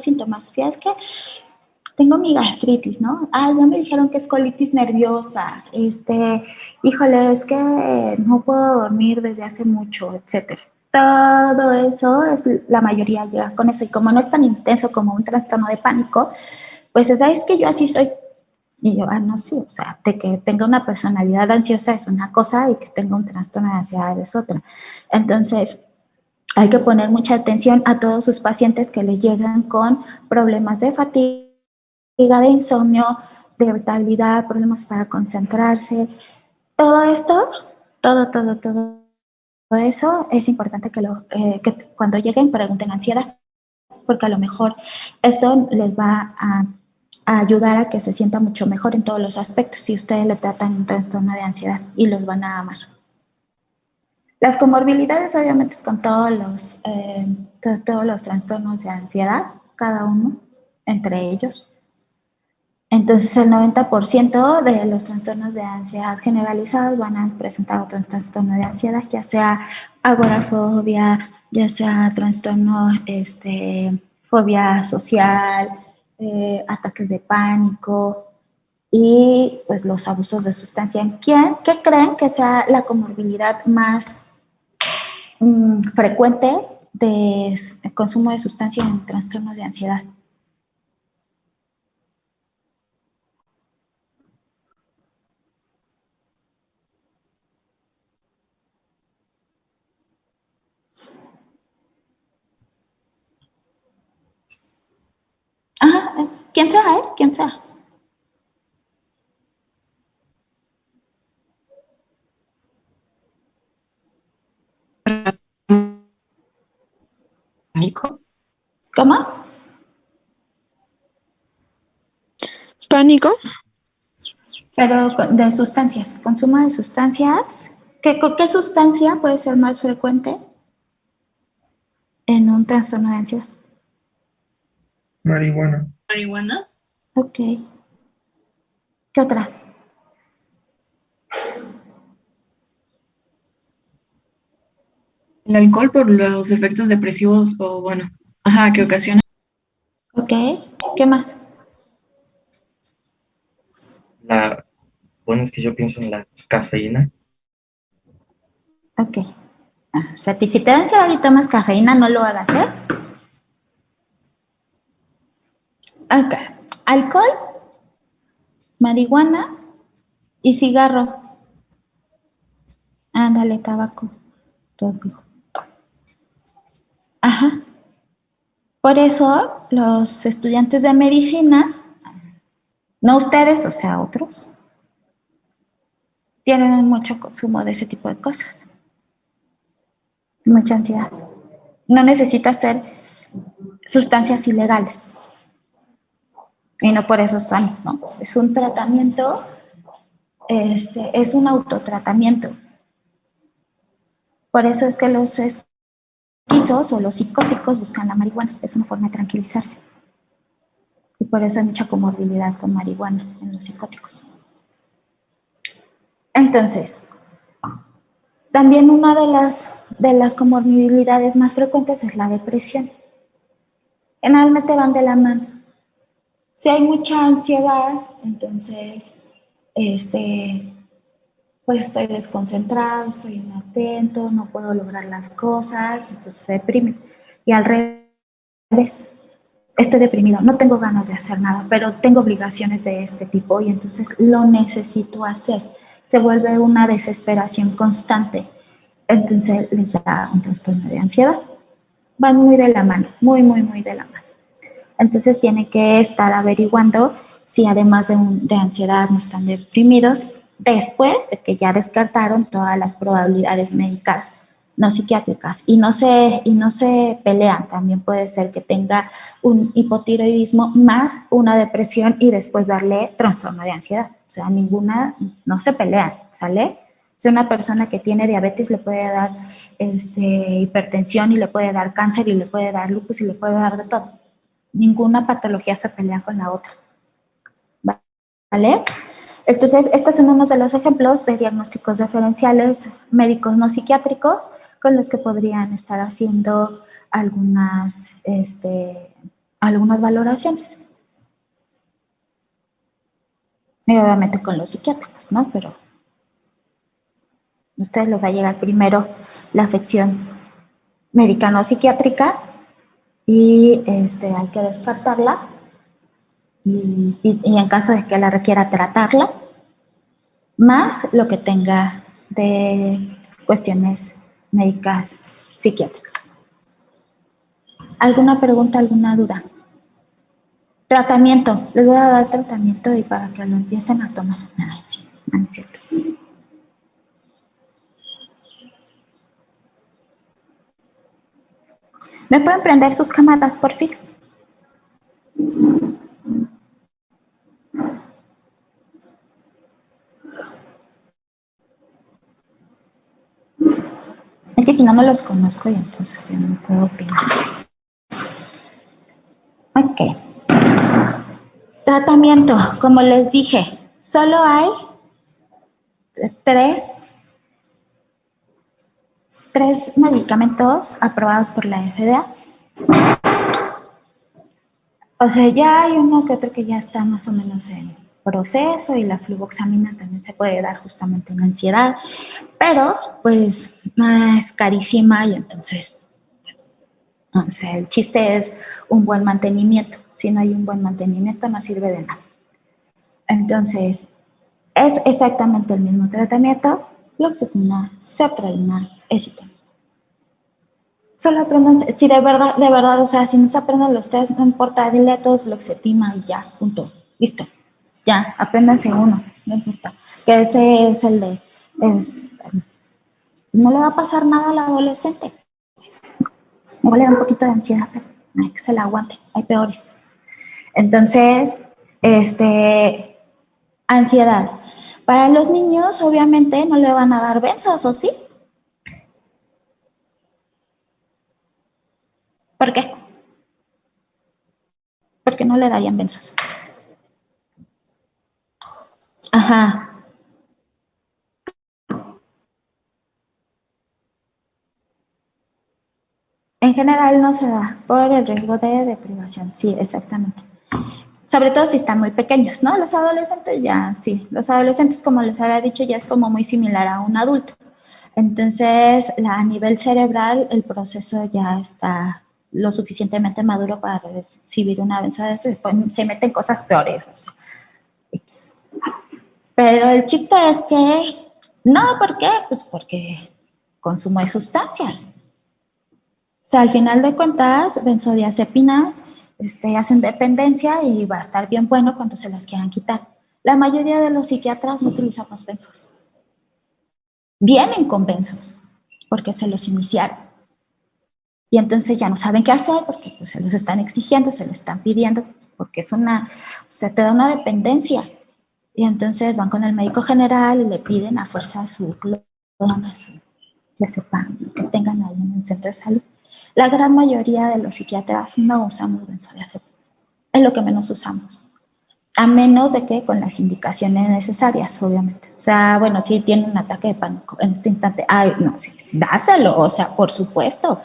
síntomas. O sea, es que tengo mi gastritis, ¿no? Ah, ya me dijeron que es colitis nerviosa, híjole, es que no puedo dormir desde hace mucho, etcétera. Todo eso, la mayoría llega con eso, y como no es tan intenso como un trastorno de pánico, pues ¿sabes que yo así soy? Y yo, no, sí, o sea, de que tenga una personalidad ansiosa es una cosa y que tenga un trastorno de ansiedad es otra. Entonces, hay que poner mucha atención a todos sus pacientes que les llegan con problemas de fatiga, de insomnio, de irritabilidad, problemas para concentrarse. Todo esto, todo eso es importante que cuando lleguen pregunten ansiedad, porque a lo mejor esto les va a ayudar a que se sienta mucho mejor en todos los aspectos si ustedes le tratan un trastorno de ansiedad y los van a amar. Las comorbilidades obviamente es con todos los trastornos de ansiedad, cada uno entre ellos. Entonces el 90% de los trastornos de ansiedad generalizados van a presentar otro trastorno de ansiedad, ya sea agorafobia, ya sea trastorno, fobia social, ataques de pánico y pues los abusos de sustancia. ¿Qué creen que sea la comorbilidad más frecuente de consumo de sustancia en trastornos de ansiedad? Ajá, ¿quién sea, ¿Quién sea? ¿Pánico? ¿Cómo? ¿Pánico? Pero de sustancias, consumo de sustancias. ¿Qué sustancia puede ser más frecuente? en un trastorno de ansiedad? Marihuana. ¿Marihuana? Ok. ¿Qué otra? El alcohol por los efectos depresivos o bueno, ajá, que ocasiona. Ok. ¿Qué más? Bueno, es que yo pienso en la cafeína. Ok. O sea, si te da ansiedad y tomas cafeína, no lo hagas, ¿eh? Ok. Alcohol, marihuana y cigarro. Ándale, tabaco. Tópico. Ajá. Por eso los estudiantes de medicina, no ustedes, o sea, otros, tienen mucho consumo de ese tipo de cosas. Mucha ansiedad. No necesitas ser sustancias ilegales. Y no por eso son, ¿no? Es un tratamiento, es un autotratamiento. Por eso es que los esquizos o los psicóticos buscan la marihuana. Es una forma de tranquilizarse. Y por eso hay mucha comorbilidad con marihuana en los psicóticos. Entonces, también una de las comorbilidades más frecuentes es la depresión. Generalmente van de la mano. Si hay mucha ansiedad, entonces, pues estoy desconcentrado, estoy inatento, no puedo lograr las cosas, entonces se deprime. Y al revés, estoy deprimido, no tengo ganas de hacer nada, pero tengo obligaciones de este tipo y entonces lo necesito hacer. Se vuelve una desesperación constante. Entonces les da un trastorno de ansiedad. Van muy de la mano, muy, muy, muy de la mano. Entonces tiene que estar averiguando si además de ansiedad no están deprimidos, después de que ya descartaron todas las probabilidades médicas no psiquiátricas y no se pelean. También puede ser que tenga un hipotiroidismo más una depresión y después darle trastorno de ansiedad. O sea, ninguna, no se pelean, ¿sale? Si una persona que tiene diabetes le puede dar hipertensión y le puede dar cáncer y le puede dar lupus y le puede dar de todo. Ninguna patología se pelea con la otra. ¿Vale? Entonces, estos son unos de los ejemplos de diagnósticos diferenciales médicos no psiquiátricos con los que podrían estar haciendo algunas valoraciones. Y obviamente con los psiquiátricos, ¿no? Pero a ustedes les va a llegar primero la afección médica no psiquiátrica y hay que descartarla y en caso de que la requiera tratarla, más lo que tenga de cuestiones médicas psiquiátricas. ¿Alguna pregunta, alguna duda? Tratamiento. Les voy a dar tratamiento y para que lo empiecen a tomar. Ay, sí, no es cierto. ¿Me pueden prender sus cámaras, por fin? Es que si no, no los conozco y entonces yo no puedo opinar. Ok. Tratamiento, como les dije, solo hay tres medicamentos aprobados por la FDA. O sea, ya hay uno que otro que ya está más o menos en proceso y la fluvoxamina también se puede dar justamente en ansiedad, pero pues es carísima y entonces, o sea, el chiste es un buen mantenimiento. Si no hay un buen mantenimiento no sirve de nada. Entonces, es exactamente el mismo tratamiento, fluoxetina, sertralina, escitalina. Solo aprendan, si de verdad, o sea, si no se aprenden los tres, no importa, dile a todos fluoxetina y ya, punto, listo. Ya, apréndanse uno, no importa. Que ese es el de, no le va a pasar nada al adolescente. Igual le da un poquito de ansiedad, pero hay que se la aguante, hay peores. Entonces, ansiedad. Para los niños, obviamente, no le van a dar benzos, ¿o sí? ¿Por qué? Porque no le darían benzos. Ajá. En general no se da por el riesgo de deprivación, sí, exactamente. Sobre todo si están muy pequeños, ¿no? Los adolescentes ya, sí. Los adolescentes, como les había dicho, ya es como muy similar a un adulto. Entonces, a nivel cerebral, el proceso ya está lo suficientemente maduro para recibir una benzodiazepina. Después se meten cosas peores, o sea, X. Pero el chiste es que, no, ¿por qué? Pues porque consumo de sustancias. O sea, al final de cuentas, benzodiazepinas hacen dependencia y va a estar bien bueno cuando se las quieran quitar. La mayoría de los psiquiatras no utilizamos benzos. Vienen con benzos porque se los iniciaron. Y entonces ya no saben qué hacer porque pues, se los están exigiendo, se lo están pidiendo, porque es una, o sea, te da una dependencia. Y entonces van con el médico general y le piden a fuerza su clona, su diazepam, que tengan ahí en el centro de salud. La gran mayoría de los psiquiatras no usamos benzodiazepinas. Es lo que menos usamos. A menos de que con las indicaciones necesarias, obviamente. O sea, bueno, si tiene un ataque de pánico en este instante, ay, no, sí, dáselo, o sea, por supuesto.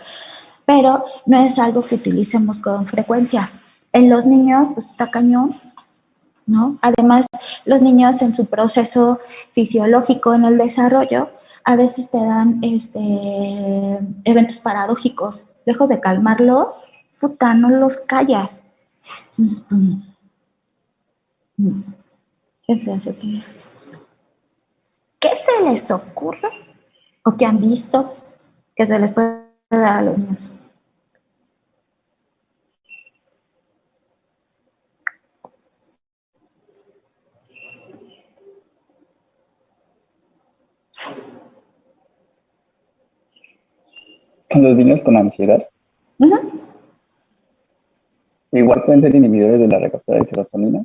Pero no es algo que utilicemos con frecuencia. En los niños, pues está cañón, ¿no? Además, los niños en su proceso fisiológico, en el desarrollo, a veces te dan eventos paradójicos. Lejos de calmarlos, puta, no los callas. Entonces, benzodiazepinas. ¿Qué se les ocurre o qué han visto que se les puede dar a los niños? Los niños con ansiedad igual pueden ser inhibidores de la recaptura de serotonina.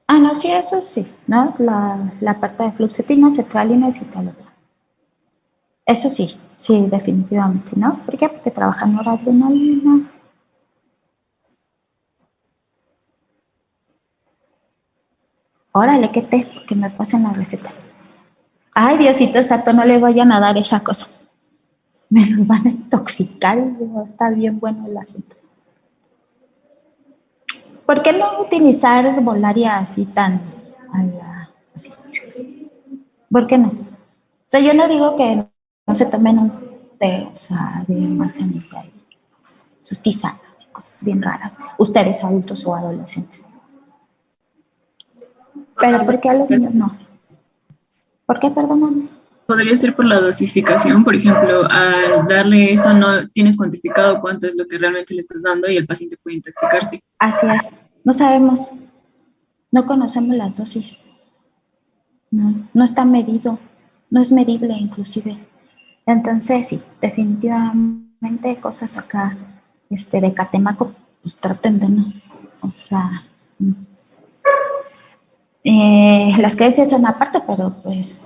Ah, no, sí, eso sí, ¿no? La parte de fluoxetina, sertralina y citalopram. Eso sí, sí, definitivamente, ¿no? ¿Por qué? Porque trabajan noradrenalina. Órale, ¿qué té? Que me pasen la receta. Ay, Diosito santo, no le vayan a dar esa cosa. Me los van a intoxicar y va a estar bien bueno el asunto. ¿Por qué no utilizar herbolaria así tan así? ¿Por qué no? O sea, yo no digo que no se tomen un té, o sea, de manzanilla y sus tisanas y cosas bien raras. Ustedes, adultos o adolescentes. Pero ¿por qué a los niños no? ¿Por qué, perdóname? Podría ser por la dosificación, por ejemplo, al darle eso no tienes cuantificado cuánto es lo que realmente le estás dando y el paciente puede intoxicarse. Así es, no sabemos, no conocemos las dosis, no está medido, no es medible inclusive. Entonces sí, definitivamente cosas acá de Catemaco, pues traten de no, o sea, las creencias son aparte, pero pues,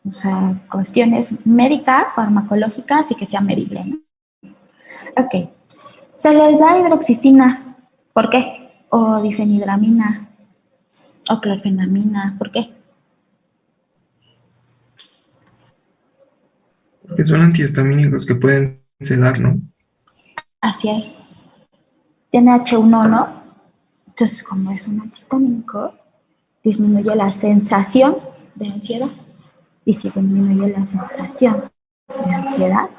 o sea, cuestiones médicas, farmacológicas y que sea medible, ¿no? Ok. Se les da hidroxicina. ¿Por qué? O difenhidramina. O clorfenamina. ¿Por qué? Porque son antihistamínicos que pueden sedar, ¿no? Así es. Tiene H1, ¿no? Entonces, como es un antihistamínico, disminuye la sensación de ansiedad. Y si disminuye la sensación de ansiedad,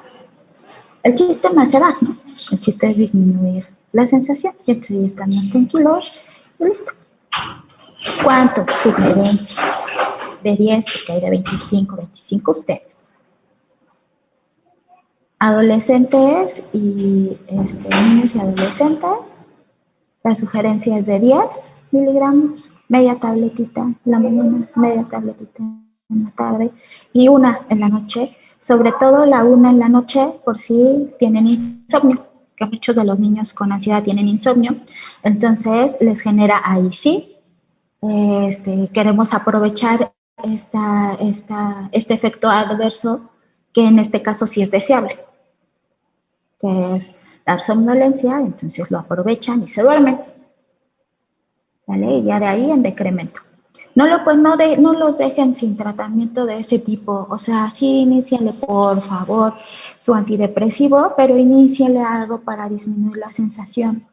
el chiste no es sedar, ¿no? El chiste es disminuir la sensación y entonces están más tranquilos y listo. ¿Cuánto? Sugerencia. De 10, porque hay de 25 ustedes. Adolescentes y niños y adolescentes, la sugerencia es de 10 miligramos, media tabletita en la mañana, media tabletita en la tarde y una en la noche, sobre todo la una en la noche por si tienen insomnio, que muchos de los niños con ansiedad tienen insomnio, entonces les genera ahí sí, queremos aprovechar este efecto adverso que en este caso sí es deseable, que es dar somnolencia, entonces lo aprovechan y se duermen. ¿Vale? Y ya de ahí en decremento. No los dejen sin tratamiento de ese tipo. O sea, sí, iníciale por favor su antidepresivo, pero iníciale algo para disminuir la sensación.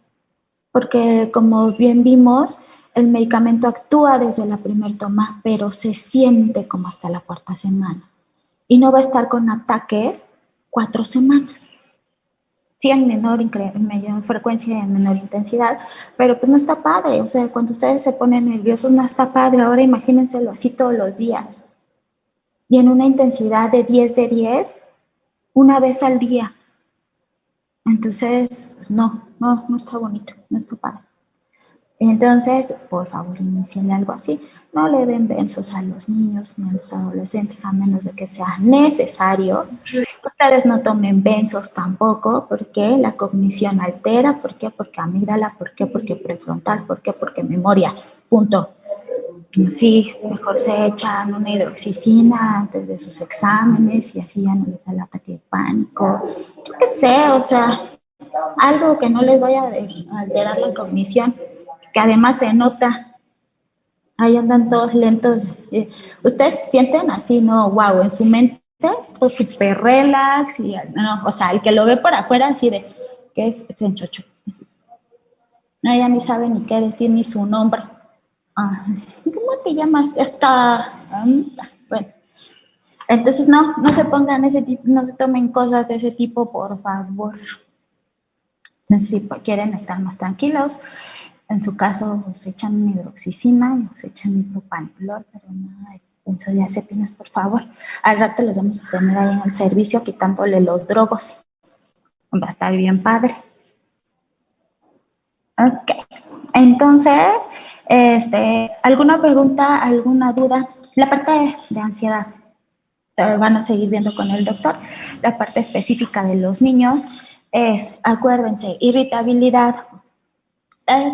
Porque como bien vimos, el medicamento actúa desde la primera toma, pero se siente como hasta la cuarta semana. Y no va a estar con ataques 4 semanas. Sí, en mayor frecuencia y en menor intensidad, pero pues no está padre. O sea, cuando ustedes se ponen nerviosos no está padre. Ahora imagínenselo así todos los días. Y en una intensidad de 10 de 10, una vez al día. Entonces, pues no está bonito, no está padre. Entonces, por favor, inicien algo así. No le den benzos a los niños ni a los adolescentes a menos de que sea necesario. Ustedes no tomen benzos tampoco porque la cognición altera. ¿Por qué? Porque amígdala. ¿Por qué? Porque prefrontal. ¿Por qué? Porque memoria. Punto. Sí, mejor se echan una hidroxicina antes de sus exámenes y así ya no les da el ataque de pánico. Yo qué sé, o sea, algo que no les vaya a alterar la cognición, que además se nota. Ahí andan todos lentos. Ustedes sienten así, ¿no? Wow, en su mente, todo súper relax. Y, no, o sea, el que lo ve por afuera, así de, que es enchocho. No, ya ni sabe ni qué decir, ni su nombre. ¿Cómo te llamas? Bueno. Entonces, no se pongan ese tipo, no se tomen cosas de ese tipo, por favor. Entonces, si quieren estar más tranquilos, en su caso, se echan una hidroxicina o se echan un propanolol, pero nada de benzodiazepinas, por favor. Al rato los vamos a tener ahí en el servicio quitándole los drogos. Va a estar bien padre. Ok. Entonces, ¿alguna pregunta, alguna duda? La parte de ansiedad, van a seguir viendo con el doctor. La parte específica de los niños es, acuérdense, irritabilidad es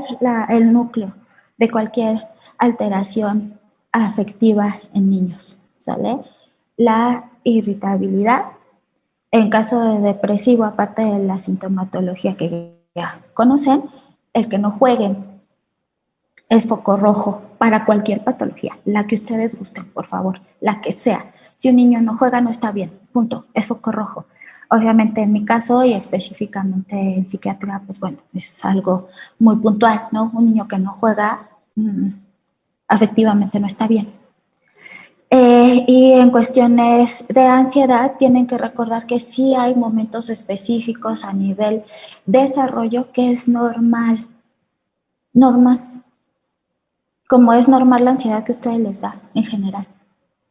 el núcleo de cualquier alteración afectiva en niños, ¿sale? La irritabilidad, en caso de depresivo, aparte de la sintomatología que ya conocen, el que no jueguen es foco rojo para cualquier patología, la que ustedes gusten, por favor, la que sea. Si un niño no juega, no está bien, punto, es foco rojo. Obviamente en mi caso y específicamente en psiquiatría, pues bueno, es algo muy puntual, ¿no? Un niño que no juega, afectivamente no está bien. Y en cuestiones de ansiedad, tienen que recordar que sí hay momentos específicos a nivel desarrollo que es normal, como es normal la ansiedad que ustedes les da en general,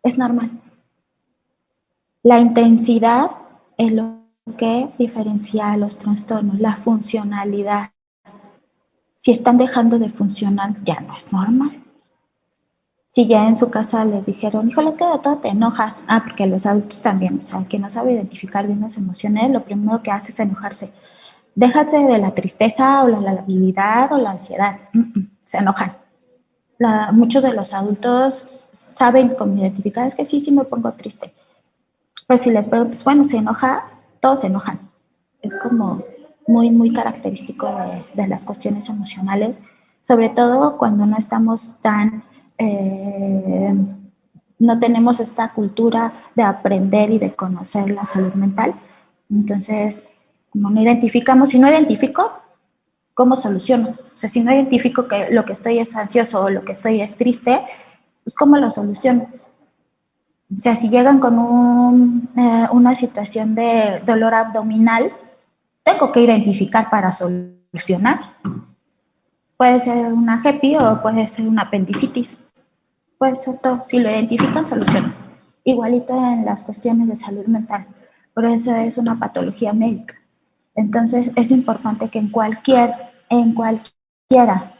es normal. La intensidad es lo que diferencia a los trastornos, la funcionalidad. Si están dejando de funcionar, ya no es normal. Si ya en su casa les dijeron, híjole, es que de todo te enojas. Porque los adultos también, o sea, que no sabe identificar bien las emociones, lo primero que hace es enojarse. Déjate de la tristeza o la labilidad o la ansiedad. Se enojan. Muchos de los adultos saben cómo identificar, es que sí me pongo triste. Pues si les preguntas, bueno, ¿se enoja? Todos se enojan. Es como muy característico de las cuestiones emocionales, sobre todo cuando no estamos tan, no tenemos esta cultura de aprender y de conocer la salud mental. Entonces, como no identificamos, si no identifico, ¿cómo soluciono? O sea, si no identifico que lo que estoy es ansioso o lo que estoy es triste, pues ¿cómo lo soluciono? O sea, si llegan con una situación de dolor abdominal, tengo que identificar para solucionar. Puede ser una HEPI o puede ser una apendicitis. Puede ser todo. Si lo identifican, solucionan. Igualito en las cuestiones de salud mental. Por eso es una patología médica. Entonces, es importante que en cualquiera,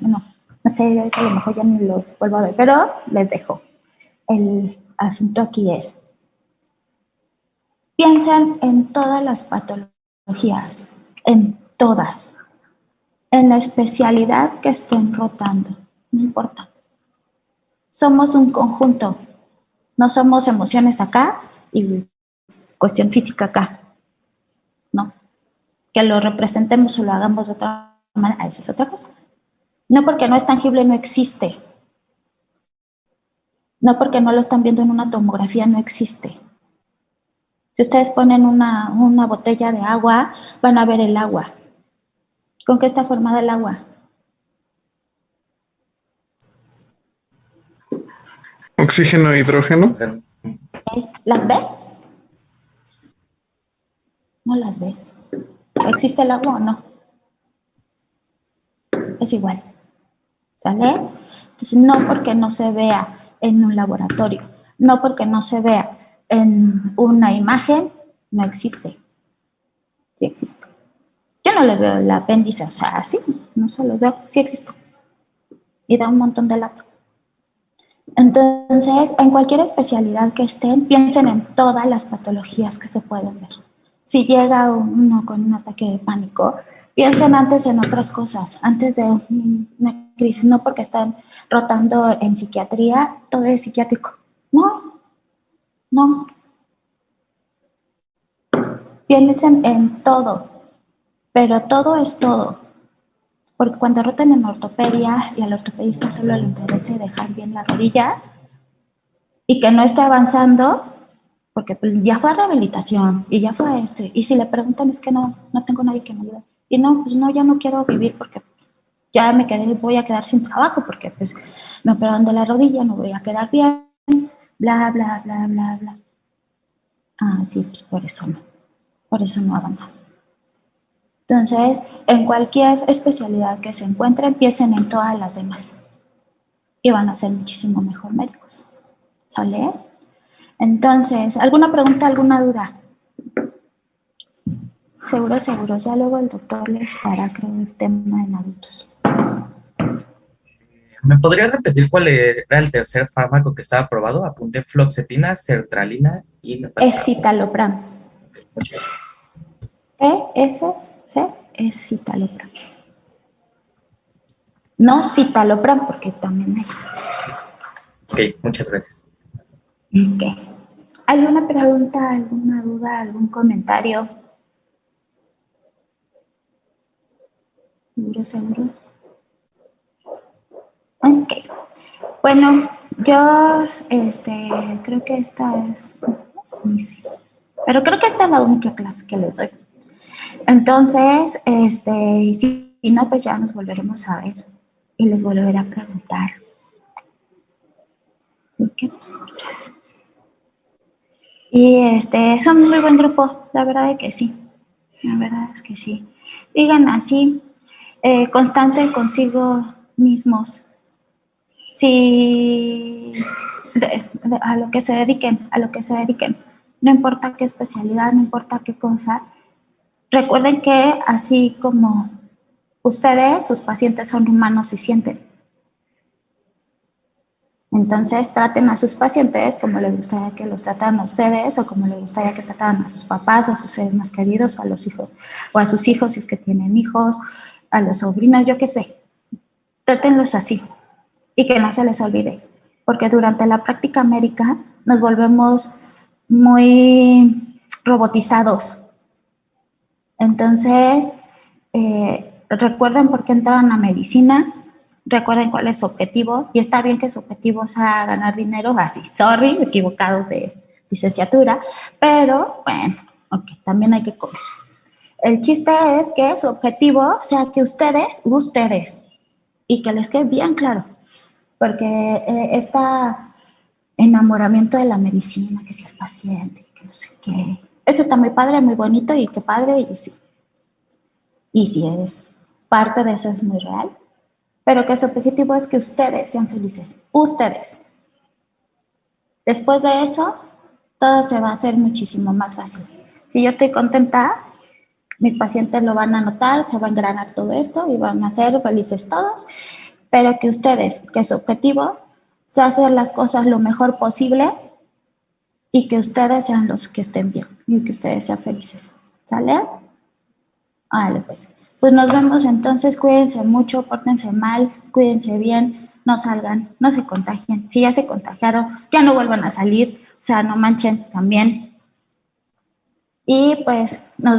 no sé, a lo mejor ya ni lo vuelvo a ver, pero les dejo. El asunto aquí es, piensen en todas las patologías, en todas, en la especialidad que estén rotando, no importa. Somos un conjunto, no somos emociones acá y cuestión física acá, no. Que lo representemos o lo hagamos de otra manera, esa es otra cosa. No porque no es tangible no existe. No porque no lo están viendo en una tomografía no existe. Si ustedes ponen una botella de agua, van a ver el agua. ¿Con qué está formada el agua? Oxígeno e hidrógeno. ¿Las ves? No las ves. ¿Existe el agua o no? Es igual. ¿Sale? Entonces, no porque no se vea en un laboratorio, no porque no se vea en una imagen, no existe. Sí existe. Yo no le veo el apéndice, o sea, así, no se lo veo, sí existe. Y da un montón de lata. Entonces, en cualquier especialidad que estén, piensen en todas las patologías que se pueden ver. Si llega uno con un ataque de pánico, piensen antes en otras cosas, antes de una crisis, no porque están rotando en psiquiatría, todo es psiquiátrico. No. Piensen en todo, pero todo es todo. Porque cuando rotan en ortopedia y al ortopedista solo le interesa dejar bien la rodilla y que no esté avanzando, porque pues ya fue a rehabilitación y ya fue a esto. Y si le preguntan es que no tengo nadie que me ayude. Y no, pues no, ya no quiero vivir porque ya voy a quedar sin trabajo porque pues me operaron de la rodilla, no voy a quedar bien, bla, bla, bla, bla, bla. Ah, sí, pues por eso no avanza. Entonces, en cualquier especialidad que se encuentren, empiecen en todas las demás y van a ser muchísimo mejor médicos. ¿Sale? Entonces, ¿alguna pregunta, alguna duda? Seguro. Ya luego el doctor les dará, creo, el tema en adultos. ¿Me podría repetir cuál era el tercer fármaco que estaba aprobado? Apunté fluoxetina, sertralina y... Es citalopram. Muchas gracias. ESC es citalopram. No citalopram, porque también hay. Ok, muchas gracias. Ok. ¿Alguna pregunta, alguna duda, algún comentario? ¿Seguros? Ok. Bueno, yo creo que esta es, ni sé, pero creo que esta es la única clase que les doy. Entonces, si no, pues ya nos volveremos a ver y les volveré a preguntar. ¿Por qué nos cortas? Y son un muy buen grupo, la verdad es que sí. La verdad es que sí. Digan así, constante consigo mismos. Si a lo que se dediquen, no importa qué especialidad, no importa qué cosa, recuerden que así como ustedes, sus pacientes son humanos y sienten. Entonces traten a sus pacientes como les gustaría que los trataran a ustedes o como les gustaría que trataran a sus papás o a sus seres más queridos o a los hijos o a sus hijos si es que tienen hijos, a los sobrinos, yo qué sé. Trátenlos así y que no se les olvide, porque durante la práctica médica nos volvemos muy robotizados. Entonces, recuerden por qué entraron a medicina, recuerden cuál es su objetivo, y está bien que su objetivo sea ganar dinero, así, sorry, equivocados de licenciatura, pero bueno, ok, también hay que comer. El chiste es que su objetivo sea que ustedes, y que les quede bien claro, porque este enamoramiento de la medicina, que si el paciente, que no sé qué, eso está muy padre, muy bonito, y qué padre, y sí. Y si es parte de eso es muy real, pero que su objetivo es que ustedes sean felices, ustedes. Después de eso, todo se va a hacer muchísimo más fácil. Si yo estoy contenta, mis pacientes lo van a notar, se va a engranar todo esto y van a ser felices todos, pero que ustedes, que su objetivo sea hacer las cosas lo mejor posible y que ustedes sean los que estén bien y que ustedes sean felices. ¿Sale? Vale, pues nos vemos entonces, cuídense mucho, pórtense mal, cuídense bien, no salgan, no se contagien. Si ya se contagiaron, ya no vuelvan a salir, o sea, no manchen también. Y pues nos